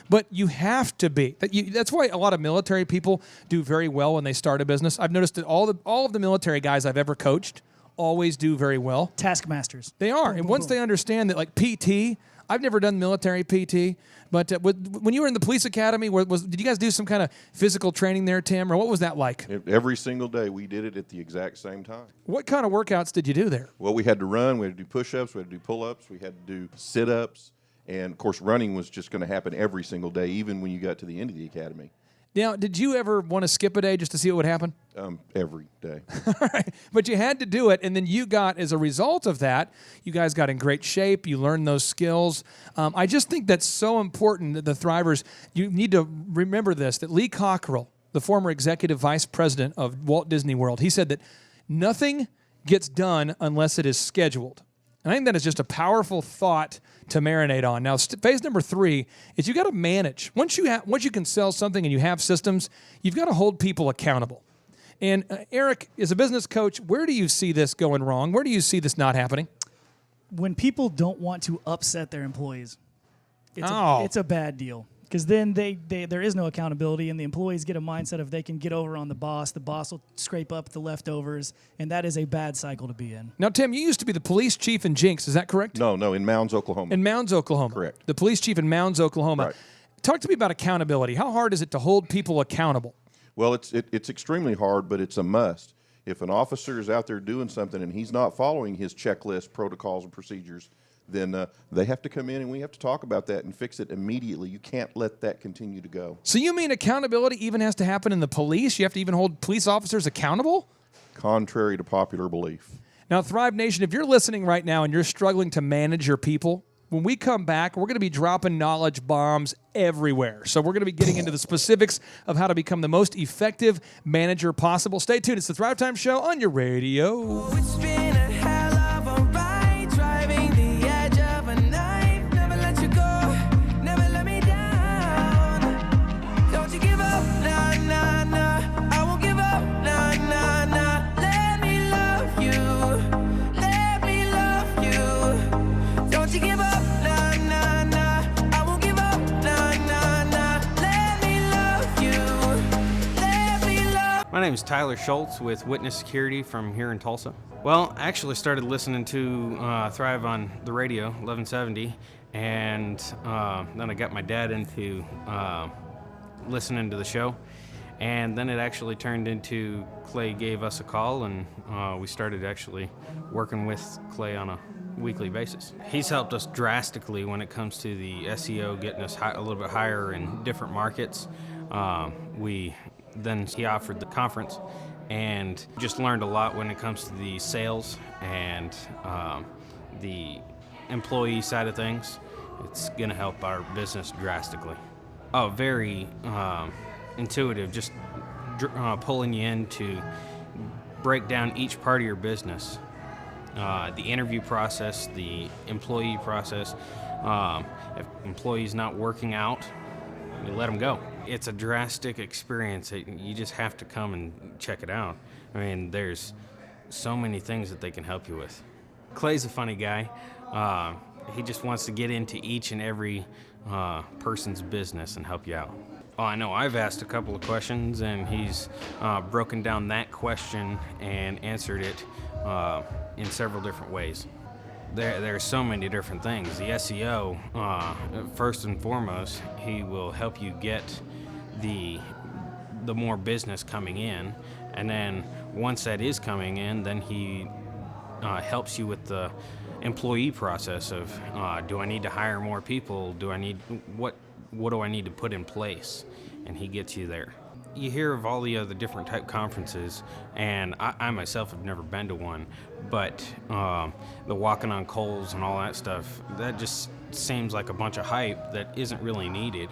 but you have to be. That's why a lot of military people do very well when they start a business. I've noticed that all of the military guys I've ever coached always do very well. Taskmasters. They are, and once they understand that, like PT, I've never done military PT, but when you were in the police academy, did you guys do some kind of physical training there, Tim, or what was that like? Every single day we did it at the exact same time. What kind of workouts did you do there? Well, we had to run, we had to do push-ups, we had to do pull-ups, we had to do sit-ups, and, of course, running was just going to happen every single day, even when you got to the end of the academy. Now, did you ever want to skip a day just to see what would happen? Every day. All right. But you had to do it, and then you got, as a result of that, you guys got in great shape. You learned those skills. I just think that's so important that the Thrivers, you need to remember this, that Lee Cockrell, the former executive vice president of Walt Disney World, he said that nothing gets done unless it is scheduled. And I think that is just a powerful thought to marinate on. Now, phase number 3 is you got to manage. Once you can sell something and you have systems, you've got to hold people accountable. And Eric, as a business coach, where do you see this going wrong? Where do you see this not happening? When people don't want to upset their employees, it's a bad deal. Because then there is no accountability, and the employees get a mindset of they can get over on the boss will scrape up the leftovers, and that is a bad cycle to be in. Now, Tim, you used to be the police chief in Jinx, is that correct? No, in Mounds, Oklahoma. In Mounds, Oklahoma. Correct. The police chief in Mounds, Oklahoma. Right. Talk to me about accountability. How hard is it to hold people accountable? Well, it's extremely hard, but it's a must. If an officer is out there doing something and he's not following his checklist, protocols, and procedures, then they have to come in and we have to talk about that and fix it immediately. You can't let that continue to go. So you mean accountability even has to happen in the police? You have to even hold police officers accountable? Contrary to popular belief. Now, Thrive Nation, if you're listening right now and you're struggling to manage your people, when we come back, we're going to be dropping knowledge bombs everywhere. So we're going to be getting into the specifics of how to become the most effective manager possible. Stay tuned. It's the Thrive Time Show on your radio. It's been a hell of a ride, driving the edge of a knife. Never let you go, never let me down. Don't you give up, nah, nah, nah. I won't give up, nah, nah, nah. Let me love you, let me love you. Don't you give up, nah, nah, nah. I won't give up, nah, nah, My name is Tyler Schultz with Witness Security from here in Tulsa. Well, I actually started listening to Thrive on the radio, 1170, and then I got my dad into listening to the show. And then it actually turned into Clay gave us a call, and we started actually working with Clay on a weekly basis. He's helped us drastically when it comes to the SEO, getting us a little bit higher in different markets. Then he offered the conference and just learned a lot when it comes to the sales and the employee side of things. It's going to help our business drastically. Oh, very intuitive, just pulling you in to break down each part of your business. The interview process, the employee process. If employee's not working out, you let them go. It's a drastic experience. You just have to come and check it out. I mean, there's so many things that they can help you with. Clay's a funny guy. He just wants to get into each and every person's business and help you out. Oh, I know I've asked a couple of questions, and he's broken down that question and answered it in several different ways. There are so many different things. The SEO, first and foremost, he will help you get the more business coming in, and then once that is coming in, then he helps you with the employee process of do I need to hire more people? What do I need to put in place? And he gets you there. You hear of all the other different type conferences, and I myself have never been to one, but the walking on coals and all that stuff, that just seems like a bunch of hype that isn't really needed.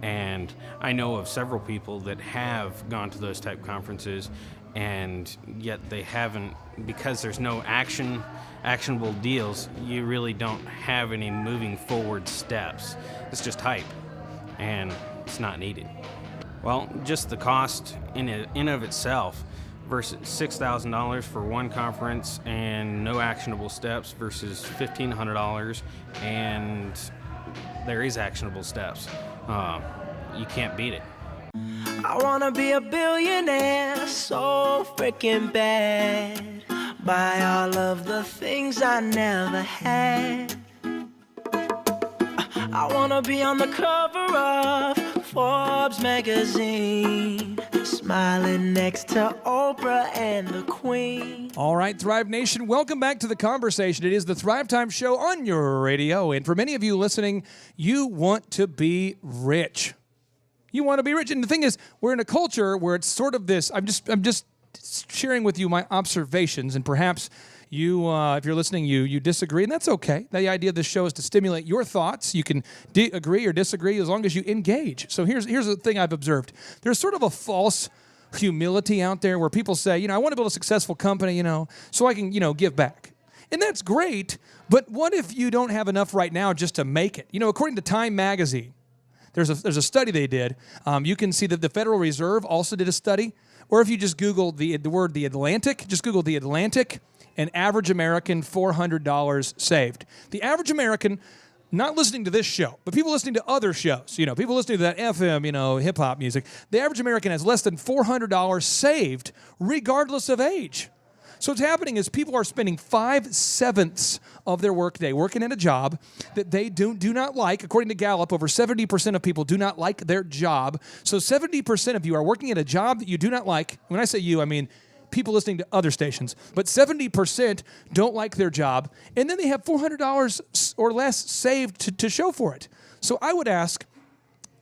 And I know of several people that have gone to those type conferences, and yet they haven't, because there's no actionable deals, you really don't have any moving forward steps. It's just hype, and it's not needed. Well, just the cost in of itself versus $6,000 for one conference and no actionable steps versus $1,500 and there is actionable steps. You can't beat it. I wanna be a billionaire so freaking bad. Buy all of the things I never had. I wanna be on the cover of Forbes magazine, smiling next to Oprah and the Queen. All right, Thrive Nation, welcome back to the conversation. It is the Thrive Time Show on your radio, and for many of you listening, you want to be rich. You want to be rich, and the thing is, we're in a culture where it's sort of this. I'm just sharing with you my observations, and perhaps you, if you're listening, you disagree, and that's okay. The idea of this show is to stimulate your thoughts. You can agree or disagree as long as you engage. So here's the thing I've observed. There's sort of a false humility out there where people say, I want to build a successful company, so I can, give back. And that's great, but what if you don't have enough right now just to make it? According to Time magazine, there's a study they did. You can see that the Federal Reserve also did a study. Or if you just Google the word The Atlantic, just Google The Atlantic, an average American $400 saved. The average American, not listening to this show, but people listening to other shows, people listening to that FM, hip-hop music, the average American has less than $400 saved regardless of age. So what's happening is people are spending 5/7 of their workday working at a job that they do not like. According to Gallup, over 70% of people do not like their job. So 70% of you are working at a job that you do not like. When I say you, I mean people listening to other stations. But 70% don't like their job. And then they have $400 or less saved to show for it. So I would ask,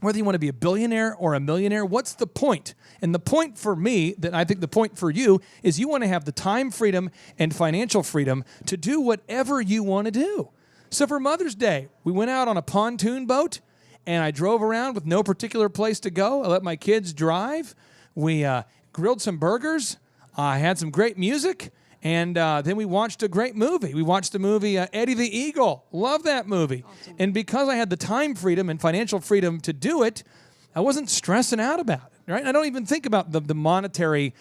whether you want to be a billionaire or a millionaire, what's the point? And the point for me, that I think the point for you, is you want to have the time freedom and financial freedom to do whatever you want to do. So for Mother's Day, we went out on a pontoon boat, and I drove around with no particular place to go. I let my kids drive. We grilled some burgers. I had some great music. And then we watched a great movie. We watched the movie Eddie the Eagle. Love that movie. Awesome. And because I had the time freedom and financial freedom to do it, I wasn't stressing out about it. Right? I don't even think about the monetary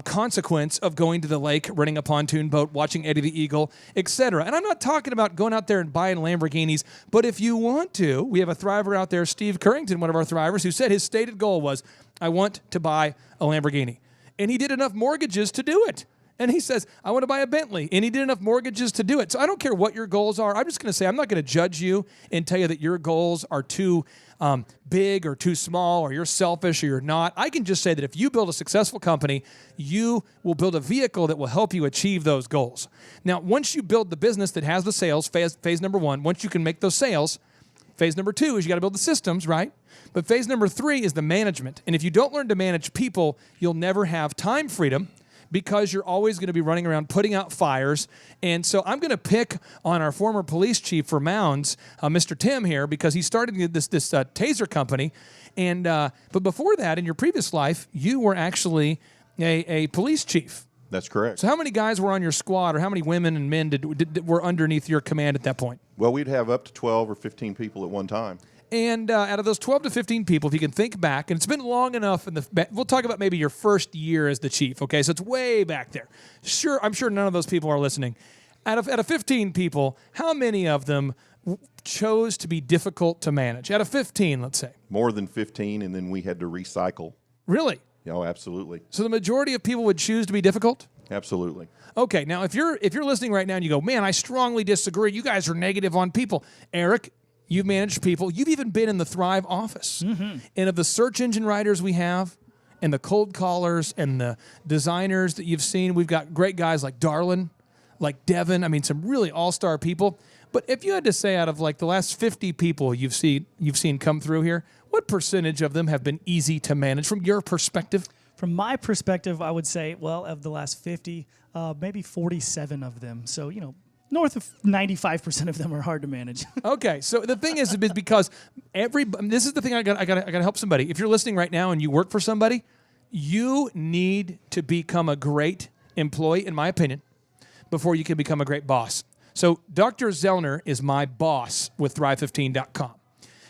consequence of going to the lake, renting a pontoon boat, watching Eddie the Eagle, etc. And I'm not talking about going out there and buying Lamborghinis, but if you want to, we have a thriver out there, Steve Currington, one of our thrivers, who said his stated goal was, I want to buy a Lamborghini. and he did enough mortgages to do it. And he says, I want to buy a Bentley. And he did enough mortgages to do it. So I don't care what your goals are. I'm just going to say, I'm not going to judge you and tell you that your goals are too big or too small, or you're selfish or you're not. I can just say that if you build a successful company, you will build a vehicle that will help you achieve those goals. Now, once you build the business that has the sales, phase number 1, once you can make those sales, phase number 2 is you got to build the systems, right? But phase number 3 is the management. And if you don't learn to manage people, you'll never have time freedom, because you're always going to be running around putting out fires. And so I'm going to pick on our former police chief for Mounds, Mr. Tim here, because he started this taser company. And but before that, in your previous life, you were actually a police chief. That's correct. So how many guys were on your squad, or how many women and men were underneath your command at that point? Well, we'd have up to 12 or 15 people at one time. And out of those 12 to 15 people, if you can think back, and it's been long enough, we'll talk about maybe your first year as the chief, okay? So it's way back there. Sure, I'm sure none of those people are listening. Out of 15 people, how many of them chose to be difficult to manage? Out of 15, let's say. More than 15, and then we had to recycle. Really? Oh, absolutely. So the majority of people would choose to be difficult? Absolutely. Okay, now if you're listening right now and you go, man, I strongly disagree. You guys are negative on people. Eric, you've managed people. You've even been in the Thrive office. Mm-hmm. And of the search engine writers we have, and the cold callers, and the designers that you've seen, we've got great guys like Darlin, like Devin. I mean, some really all-star people. But if you had to say, out of like the last 50 people you've seen come through here, what percentage of them have been easy to manage from your perspective? From my perspective, I would say, well, of the last 50, maybe 47 of them. So, north of 95% of them are hard to manage. Okay, so the thing is because this is the thing I got to help somebody. If you're listening right now and you work for somebody, you need to become a great employee, in my opinion, before you can become a great boss. So Dr. Zellner is my boss with Thrive15.com,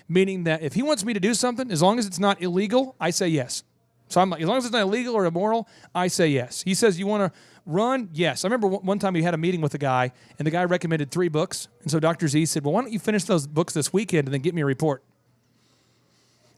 meaning that if he wants me to do something, as long as it's not illegal, I say yes. So I'm like, as long as it's not illegal or immoral, I say yes. He says, you want to run? Yes. I remember one time we had a meeting with a guy, and the guy recommended 3 books. And so Dr. Z said, well, why don't you finish those books this weekend and then get me a report?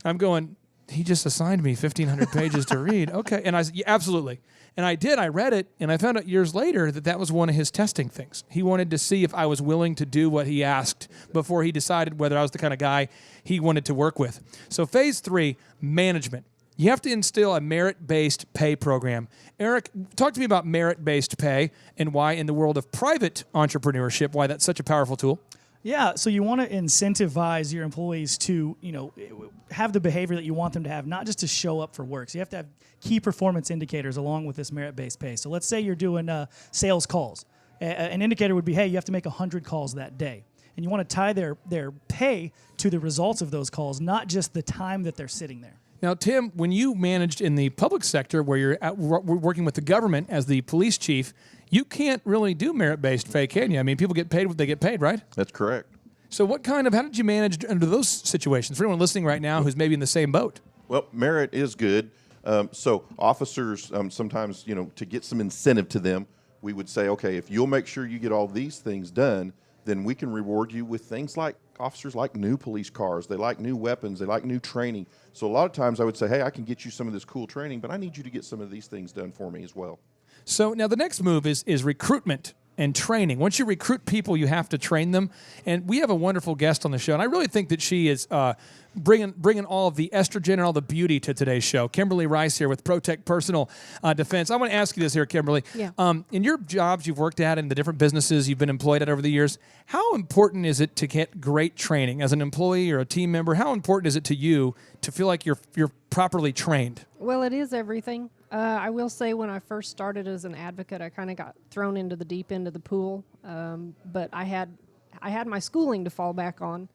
I'm going, he just assigned me 1,500 pages to read. Okay. And I said, yeah, absolutely. And I did. I read it, and I found out years later that was one of his testing things. He wanted to see if I was willing to do what he asked before he decided whether I was the kind of guy he wanted to work with. So phase 3, management. You have to instill a merit-based pay program. Eric, talk to me about merit-based pay and why in the world of private entrepreneurship, why that's such a powerful tool. Yeah, so you want to incentivize your employees to, have the behavior that you want them to have, not just to show up for work. So you have to have key performance indicators along with this merit-based pay. So let's say you're doing sales calls. An indicator would be, hey, you have to make 100 calls that day. And you want to tie their pay to the results of those calls, not just the time that they're sitting there. Now, Tim, when you managed in the public sector where you're working with the government as the police chief, you can't really do merit-based pay, can you? I mean, people get paid what they get paid, right? That's correct. So how did you manage under those situations? For anyone listening right now who's maybe in the same boat. Well, merit is good. So officers sometimes, to get some incentive to them, we would say, okay, if you'll make sure you get all these things done, then we can reward you with things like officers like new police cars. They like new weapons. They like new training. So a lot of times I would say, hey, I can get you some of this cool training, but I need you to get some of these things done for me as well. So now the next move is recruitment and training. Once you recruit people, you have to train them. And we have a wonderful guest on the show, and I really think that she is bringing all of the estrogen and all the beauty to today's show. Kimberly Rice here with Protect Personal Defense. I want to ask you this here, Kimberly. Yeah. In your jobs you've worked at and the different businesses you've been employed at over the years, how important is it to get great training as an employee or a team member? How important is it to you to feel like you're properly trained? Well, it is everything. I will say when I first started as an advocate, I kind of got thrown into the deep end of the pool, but I had my schooling to fall back on.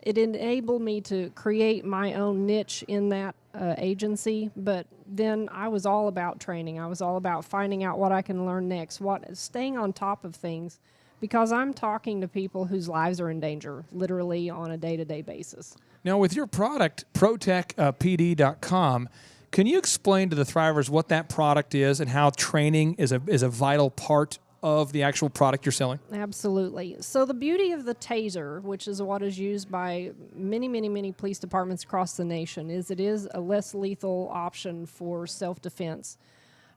It enabled me to create my own niche in that agency, but then I was all about training. I was all about finding out what I can learn next, staying on top of things, because I'm talking to people whose lives are in danger, literally on a day-to-day basis. Now, with your product, ProtectPD.com, can you explain to the Thrivers what that product is and how training is a vital part of the actual product you're selling? Absolutely. So the beauty of the taser, which is what is used by many, many, many police departments across the nation, is it is a less lethal option for self-defense.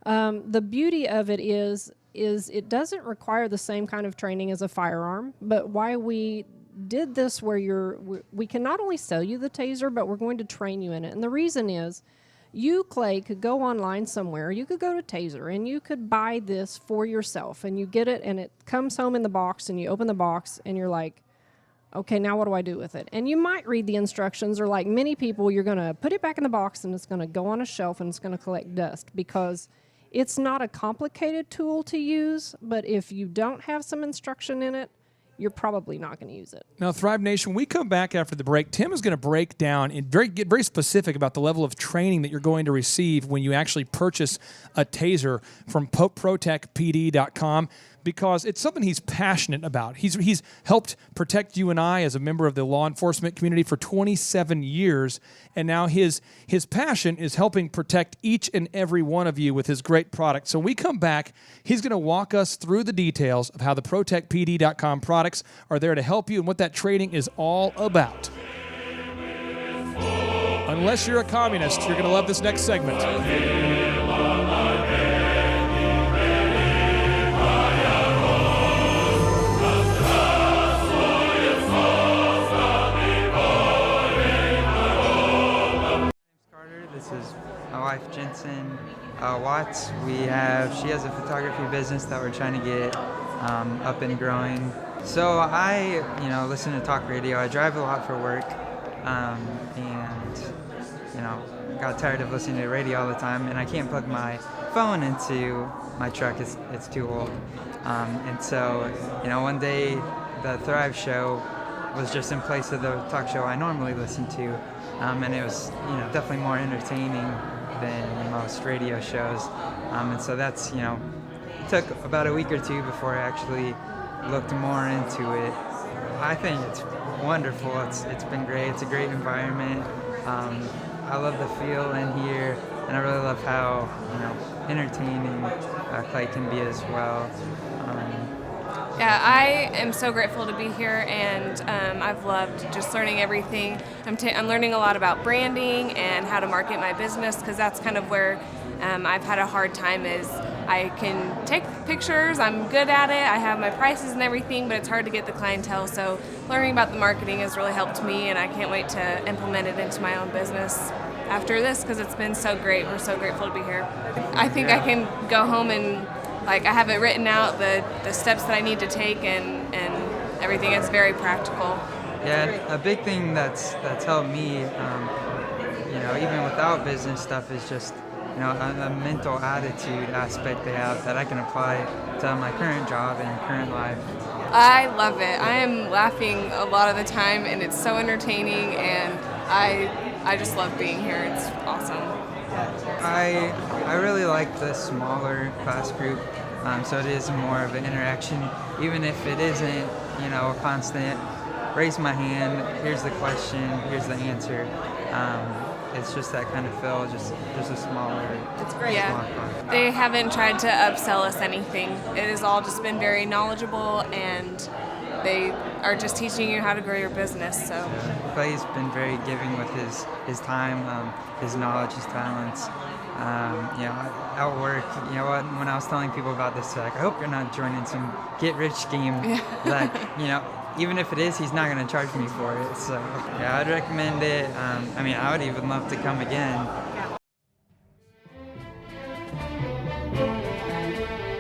The beauty of it is it doesn't require the same kind of training as a firearm, but why we did this where we can not only sell you the taser, but we're going to train you in it. And the reason is, you, Clay, could go online somewhere, you could go to Taser, and you could buy this for yourself, and you get it, and it comes home in the box, and you open the box, and you're like, okay, now what do I do with it? And you might read the instructions, or like many people, you're going to put it back in the box, and it's going to go on a shelf, and it's going to collect dust, because it's not a complicated tool to use, but if you don't have some instruction in it, you're probably not going to use it. Now, Thrive Nation, when we come back after the break, Tim is going to break down and get very specific about the level of training that you're going to receive when you actually purchase a taser from ProtectPD.com, because it's something he's passionate about. He's helped protect you and I as a member of the law enforcement community for 27 years, and now his passion is helping protect each and every one of you with his great product. So when we come back, he's going to walk us through the details of how the ProtectPD.com products are there to help you and what that training is all about. Unless you're a communist, you're going to love this next segment. This is my wife, Jensen Watts. She has a photography business that we're trying to get up and growing. So I, listen to talk radio. I drive a lot for work, and got tired of listening to radio all the time. And I can't plug my phone into my truck; it's too old. And so, one day the Thrive Show was just in place of the talk show I normally listen to. And it was, definitely more entertaining than most radio shows. And so that's, it took about a week or two before I actually looked more into it. I think it's wonderful. It's been great. It's a great environment. I love the feel in here, and I really love how, entertaining Clay can be as well. Yeah, I am so grateful to be here, and I've loved just learning everything. I'm learning a lot about branding and how to market my business, because that's kind of where I've had a hard time. Is I can take pictures, I'm good at it, I have my prices and everything, but it's hard to get the clientele. So learning about the marketing has really helped me, and I can't wait to implement it into my own business after this, because it's been so great. We're so grateful to be here. I think I can go home and I have it written out, the steps that I need to take and everything. It's very practical. Yeah, a big thing that's helped me, even without business stuff, is just, a mental attitude aspect they have that I can apply to my current job and current life. I love it. I am laughing a lot of the time, and it's so entertaining, and I just love being here. It's awesome. I really like the smaller class group, so it is more of an interaction, even if it isn't, a constant raise my hand, here's the question, here's the answer. It's just that kind of feel, just a smaller. It's great. Yeah. They haven't tried to upsell us anything. It has all just been very knowledgeable, and they are just teaching you how to grow your business. So Clay's been very giving with his time, his knowledge, his talents. At work, when I was telling people about this, I hope you're not joining some get-rich scheme. Even if it is, he's not going to charge me for it. So, yeah, I'd recommend it. I would even love to come again.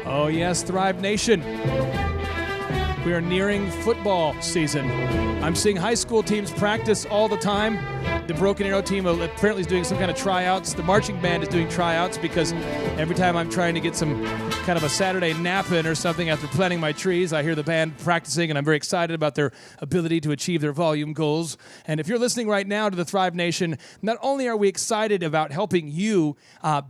Oh, yes, Thrive Nation. We are nearing football season. I'm seeing high school teams practice all the time. The Broken Arrow team apparently is doing some kind of tryouts. The marching band is doing tryouts, because every time I'm trying to get some kind of a Saturday nap in or something after planting my trees, I hear the band practicing, and I'm very excited about their ability to achieve their volume goals. And if you're listening right now to the Thrive Nation, not only are we excited about helping you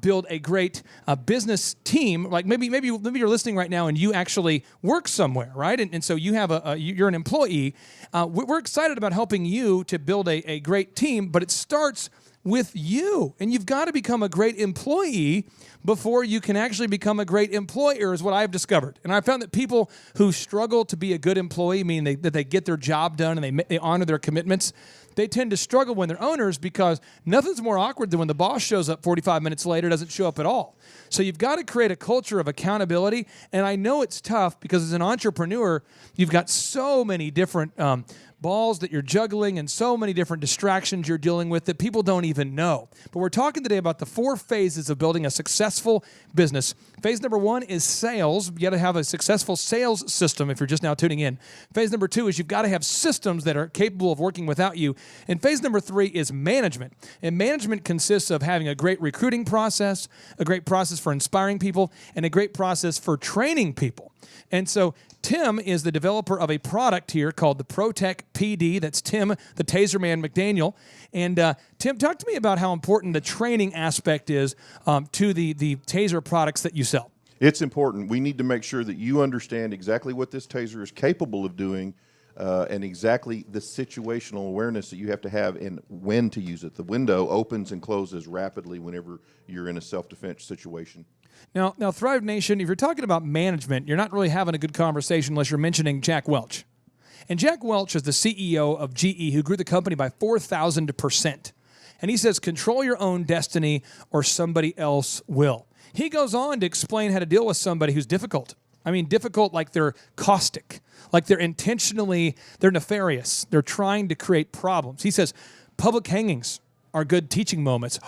build a great business team, like maybe you're listening right now and you actually work somewhere, right? And so you have you're an employee. We're excited about helping you to build a great team, but it starts with you. And you've got to become a great employee before you can actually become a great employer, is what I've discovered. And I've found that people who struggle to be a good employee, meaning that they get their job done and they honor their commitments, they tend to struggle when they're owners because nothing's more awkward than when the boss shows up 45 minutes later, doesn't show up at all. So you've got to create a culture of accountability. And I know it's tough because as an entrepreneur, you've got so many different balls that you're juggling and so many different distractions you're dealing with that people don't even know. But we're talking today about the 4 phases of building a successful business. Phase number 1 is sales. You got to have a successful sales system if you're just now tuning in. Phase number 2 is you've got to have systems that are capable of working without you. And phase number 3 is management. And management consists of having a great recruiting process, a great process for inspiring people, and a great process for training people. And so Tim is the developer of a product here called the ProTech PD. That's Tim, the Taser Man McDaniel. And Tim, talk to me about how important the training aspect is to the Taser products that you sell. It's important. We need to make sure that you understand exactly what this Taser is capable of doing and exactly the situational awareness that you have to have and when to use it. The window opens and closes rapidly whenever you're in a self-defense situation. Now, Thrive Nation, if you're talking about management, you're not really having a good conversation unless you're mentioning Jack Welch. And Jack Welch is the CEO of GE who grew the company by 4,000%. And he says, control your own destiny or somebody else will. He goes on to explain how to deal with somebody who's difficult. I mean, difficult like they're caustic, like they're nefarious. They're trying to create problems. He says, public hangings are good teaching moments.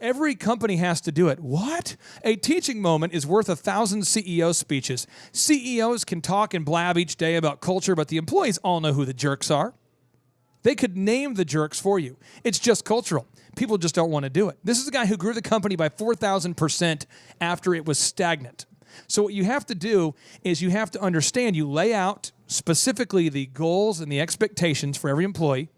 Every company has to do it. What? A teaching moment is worth 1,000 CEO speeches. CEOs can talk and blab each day about culture, but the employees all know who the jerks are. They could name the jerks for you. It's just cultural. People just don't want to do it. This is a guy who grew the company by 4,000% after it was stagnant. So what you have to do is you have to understand, you lay out specifically the goals and the expectations for every employee.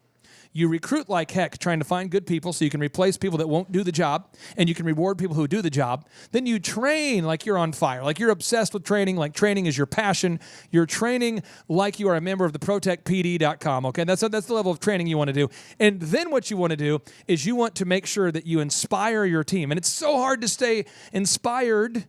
You recruit like heck, trying to find good people so you can replace people that won't do the job, and you can reward people who do the job. Then you train like you're on fire, like you're obsessed with training, like training is your passion. You're training like you are a member of the ProtectPD.com, okay? That's the level of training you want to do. And then what you want to do is you want to make sure that you inspire your team. And it's so hard to stay inspired.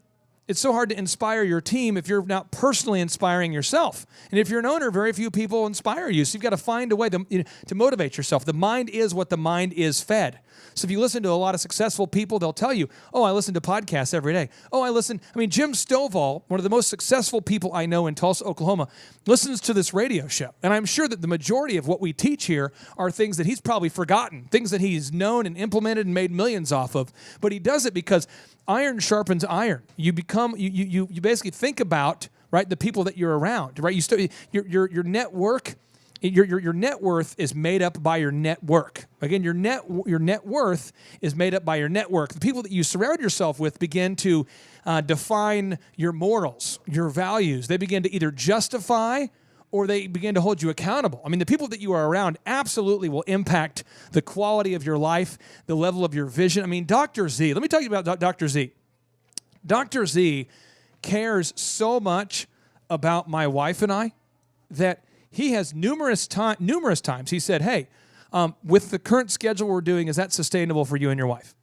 It's so hard to inspire your team if you're not personally inspiring yourself. And if you're an owner, very few people inspire you. So you've got to find a way to motivate yourself. The mind is what the mind is fed. So if you listen to a lot of successful people, they'll tell you, oh, I listen to podcasts every day. Jim Stovall, one of the most successful people I know in Tulsa, Oklahoma, listens to this radio show. And I'm sure that the majority of what we teach here are things that he's probably forgotten, things that he's known and implemented and made millions off of. But he does it because iron sharpens iron. You basically think about, right, the people that you're around, right? Your network. Your net worth is made up by your network. Again, your net worth is made up by your network. The people that you surround yourself with begin to define your morals, your values. They begin to either justify or they begin to hold you accountable. I mean, the people that you are around absolutely will impact the quality of your life, the level of your vision. I mean, Dr. Z, let me tell you about Dr. Z. Dr. Z cares so much about my wife and I that he has numerous times he said, hey, with the current schedule we're doing, is that sustainable for you and your wife?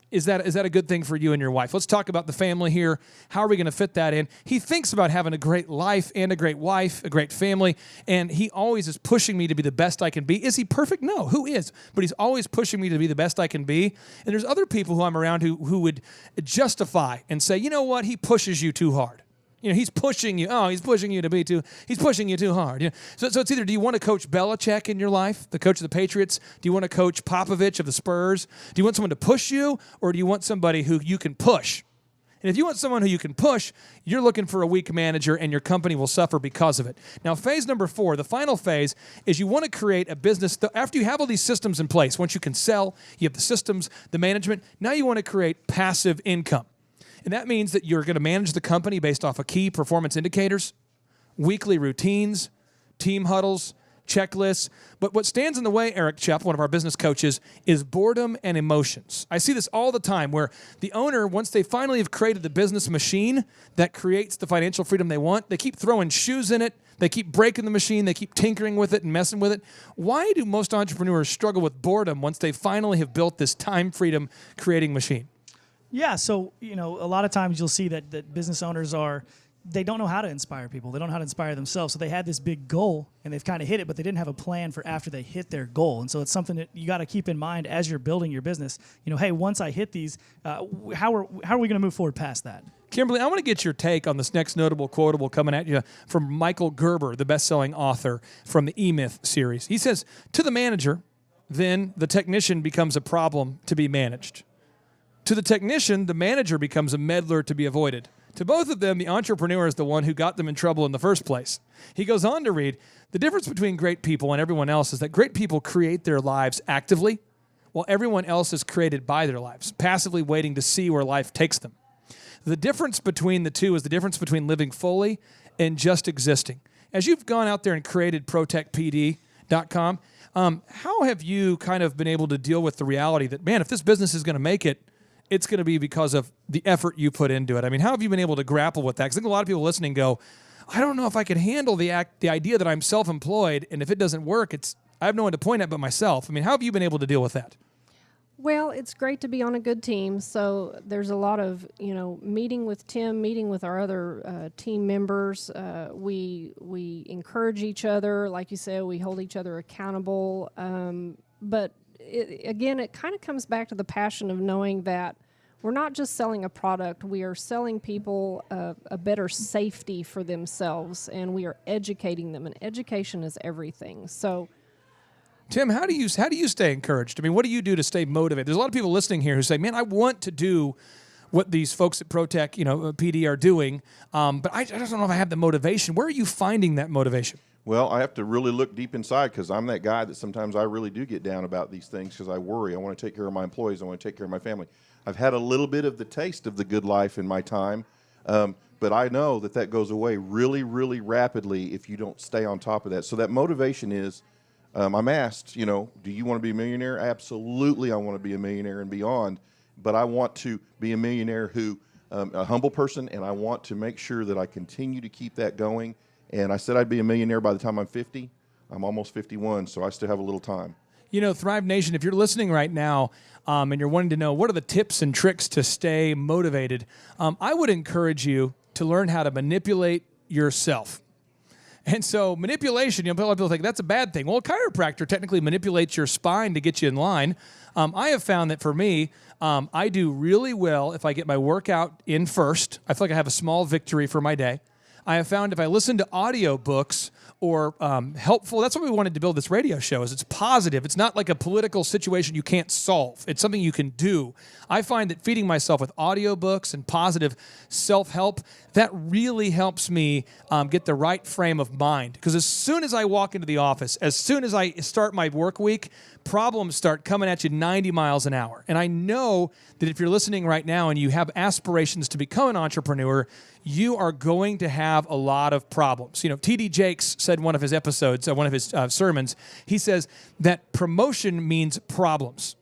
Is that a good thing for you and your wife? Let's talk about the family here. How are we going to fit that in? He thinks about having a great life and a great wife, a great family, and he always is pushing me to be the best I can be. Is he perfect? No. Who is? But he's always pushing me to be the best I can be. And there's other people who I'm around who would justify and say, you know what? He pushes you too hard. You know, he's pushing you. Oh, he's pushing you too hard. You know? So it's either, do you want to coach Belichick in your life, the coach of the Patriots? Do you want to coach Popovich of the Spurs? Do you want someone to push you, or do you want somebody who you can push? And if you want someone who you can push, you're looking for a weak manager, and your company will suffer because of it. Now, phase number 4, the final phase, is you want to create a business. After you have all these systems in place, once you can sell, you have the systems, the management, now you want to create passive income. And that means that you're going to manage the company based off of key performance indicators, weekly routines, team huddles, checklists. But what stands in the way, Eric Chepp, one of our business coaches, is boredom and emotions. I see this all the time where the owner, once they finally have created the business machine that creates the financial freedom they want, they keep throwing shoes in it. They keep breaking the machine. They keep tinkering with it and messing with it. Why do most entrepreneurs struggle with boredom once they finally have built this time freedom creating machine? Yeah, so a lot of times you'll see that business owners are they don't know how to inspire people. They don't know how to inspire themselves. So they had this big goal, and they've kind of hit it, but they didn't have a plan for after they hit their goal. And so it's something that you got to keep in mind as you're building your business. You know, hey, once I hit these, how are we going to move forward past that? Kimberly, I want to get your take on this next notable quotable coming at you from Michael Gerber, the best-selling author from the E-Myth series. He says, to the manager, then the technician becomes a problem to be managed. To the technician, the manager becomes a meddler to be avoided. To both of them, the entrepreneur is the one who got them in trouble in the first place. He goes on to read, the difference between great people and everyone else is that great people create their lives actively, while everyone else is created by their lives, passively waiting to see where life takes them. The difference between the two is the difference between living fully and just existing. As you've gone out there and created ProtectPD.com, how have you kind of been able to deal with the reality that, man, if this business is going to make it, it's going to be because of the effort you put into it? I mean, how have you been able to grapple with that? Because I think a lot of people listening go, I don't know if I can handle the idea that I'm self-employed, and if it doesn't work, I have no one to point at but myself. I mean, how have you been able to deal with that? Well, it's great to be on a good team. So there's a lot of, meeting with Tim, meeting with our other team members. We encourage each other. Like you said, we hold each other accountable. But it kind of comes back to the passion of knowing that we're not just selling a product. We are selling people a better safety for themselves, and we are educating them. And education is everything. So, Tim, how do you stay encouraged? I mean, what do you do to stay motivated? There's a lot of people listening here who say, man, I want to do what these folks at ProTech, PD are doing, but I just don't know if I have the motivation. Where are you finding that motivation? Well, I have to really look deep inside, because I'm that guy that sometimes I really do get down about these things because I worry. I want to take care of my employees. I want to take care of my family. I've had a little bit of the taste of the good life in my time, but I know that goes away really, really rapidly if you don't stay on top of that. So that motivation is, I'm asked, do you want to be a millionaire? Absolutely, I want to be a millionaire and beyond, but I want to be a millionaire who, a humble person, and I want to make sure that I continue to keep that going. And I said I'd be a millionaire by the time I'm 50. I'm almost 51, so I still have a little time. Thrive Nation, if you're listening right now and you're wanting to know what are the tips and tricks to stay motivated, I would encourage you to learn how to manipulate yourself. And so manipulation, a lot of people think that's a bad thing. Well, a chiropractor technically manipulates your spine to get you in line. I have found that for me, I do really well if I get my workout in first. I feel like I have a small victory for my day. I have found if I listen to audiobooks or helpful, that's why we wanted to build this radio show, is it's positive. It's not like a political situation you can't solve. It's something you can do. I find that feeding myself with audiobooks and positive self-help, that really helps me get the right frame of mind. Because as soon as I walk into the office, as soon as I start my work week, problems start coming at you 90 miles an hour. And I know that if you're listening right now and you have aspirations to become an entrepreneur, you are going to have a lot of problems. T.D. Jakes said in one of his episodes, one of his sermons, he says that promotion means problems.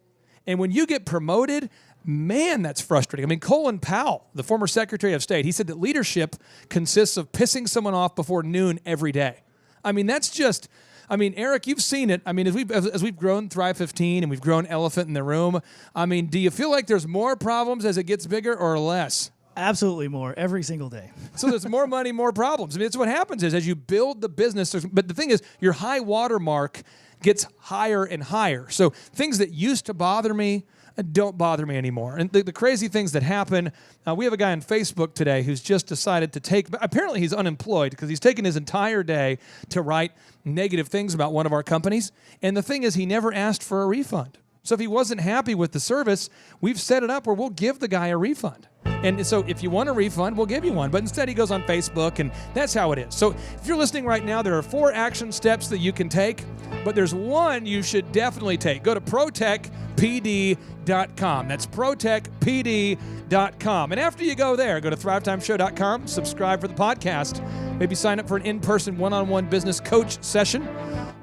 And when you get promoted, man, that's frustrating. I mean, Colin Powell, the former Secretary of State, he said that leadership consists of pissing someone off before noon every day. I mean, that's just... Eric, you've seen it. I mean, as we've grown Thrive 15 and we've grown Elephant in the Room, do you feel like there's more problems as it gets bigger or less? Absolutely more, every single day. So there's more money, more problems. That's what happens is as you build the business, but the thing is, your high water mark gets higher and higher. So things that used to bother me don't bother me anymore. And the crazy things that happen, we have a guy on Facebook today who's just decided to apparently he's unemployed because he's taken his entire day to write negative things about one of our companies. And the thing is, he never asked for a refund. So if he wasn't happy with the service, we've set it up where we'll give the guy a refund. And so if you want a refund, we'll give you one. But instead, he goes on Facebook, and that's how it is. So if you're listening right now, there are 4 action steps that you can take, but there's one you should definitely take. Go to ProtectPD.com. That's ProtectPD.com. And after you go there, go to ThriveTimeShow.com, subscribe for the podcast, maybe sign up for an in-person one-on-one business coach session,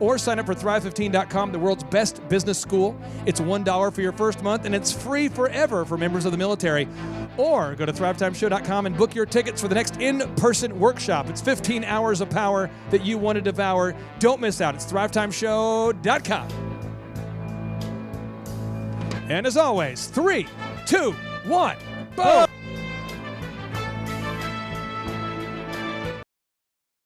or sign up for Thrive15.com, the world's best business school. It's $1 for your first month, and it's free forever for members of the military. Or go to ThriveTimeShow.com and book your tickets for the next in-person workshop. It's 15 hours of power that you want to devour. Don't miss out. It's ThriveTimeShow.com. And as always, 3, 2, 1, boom!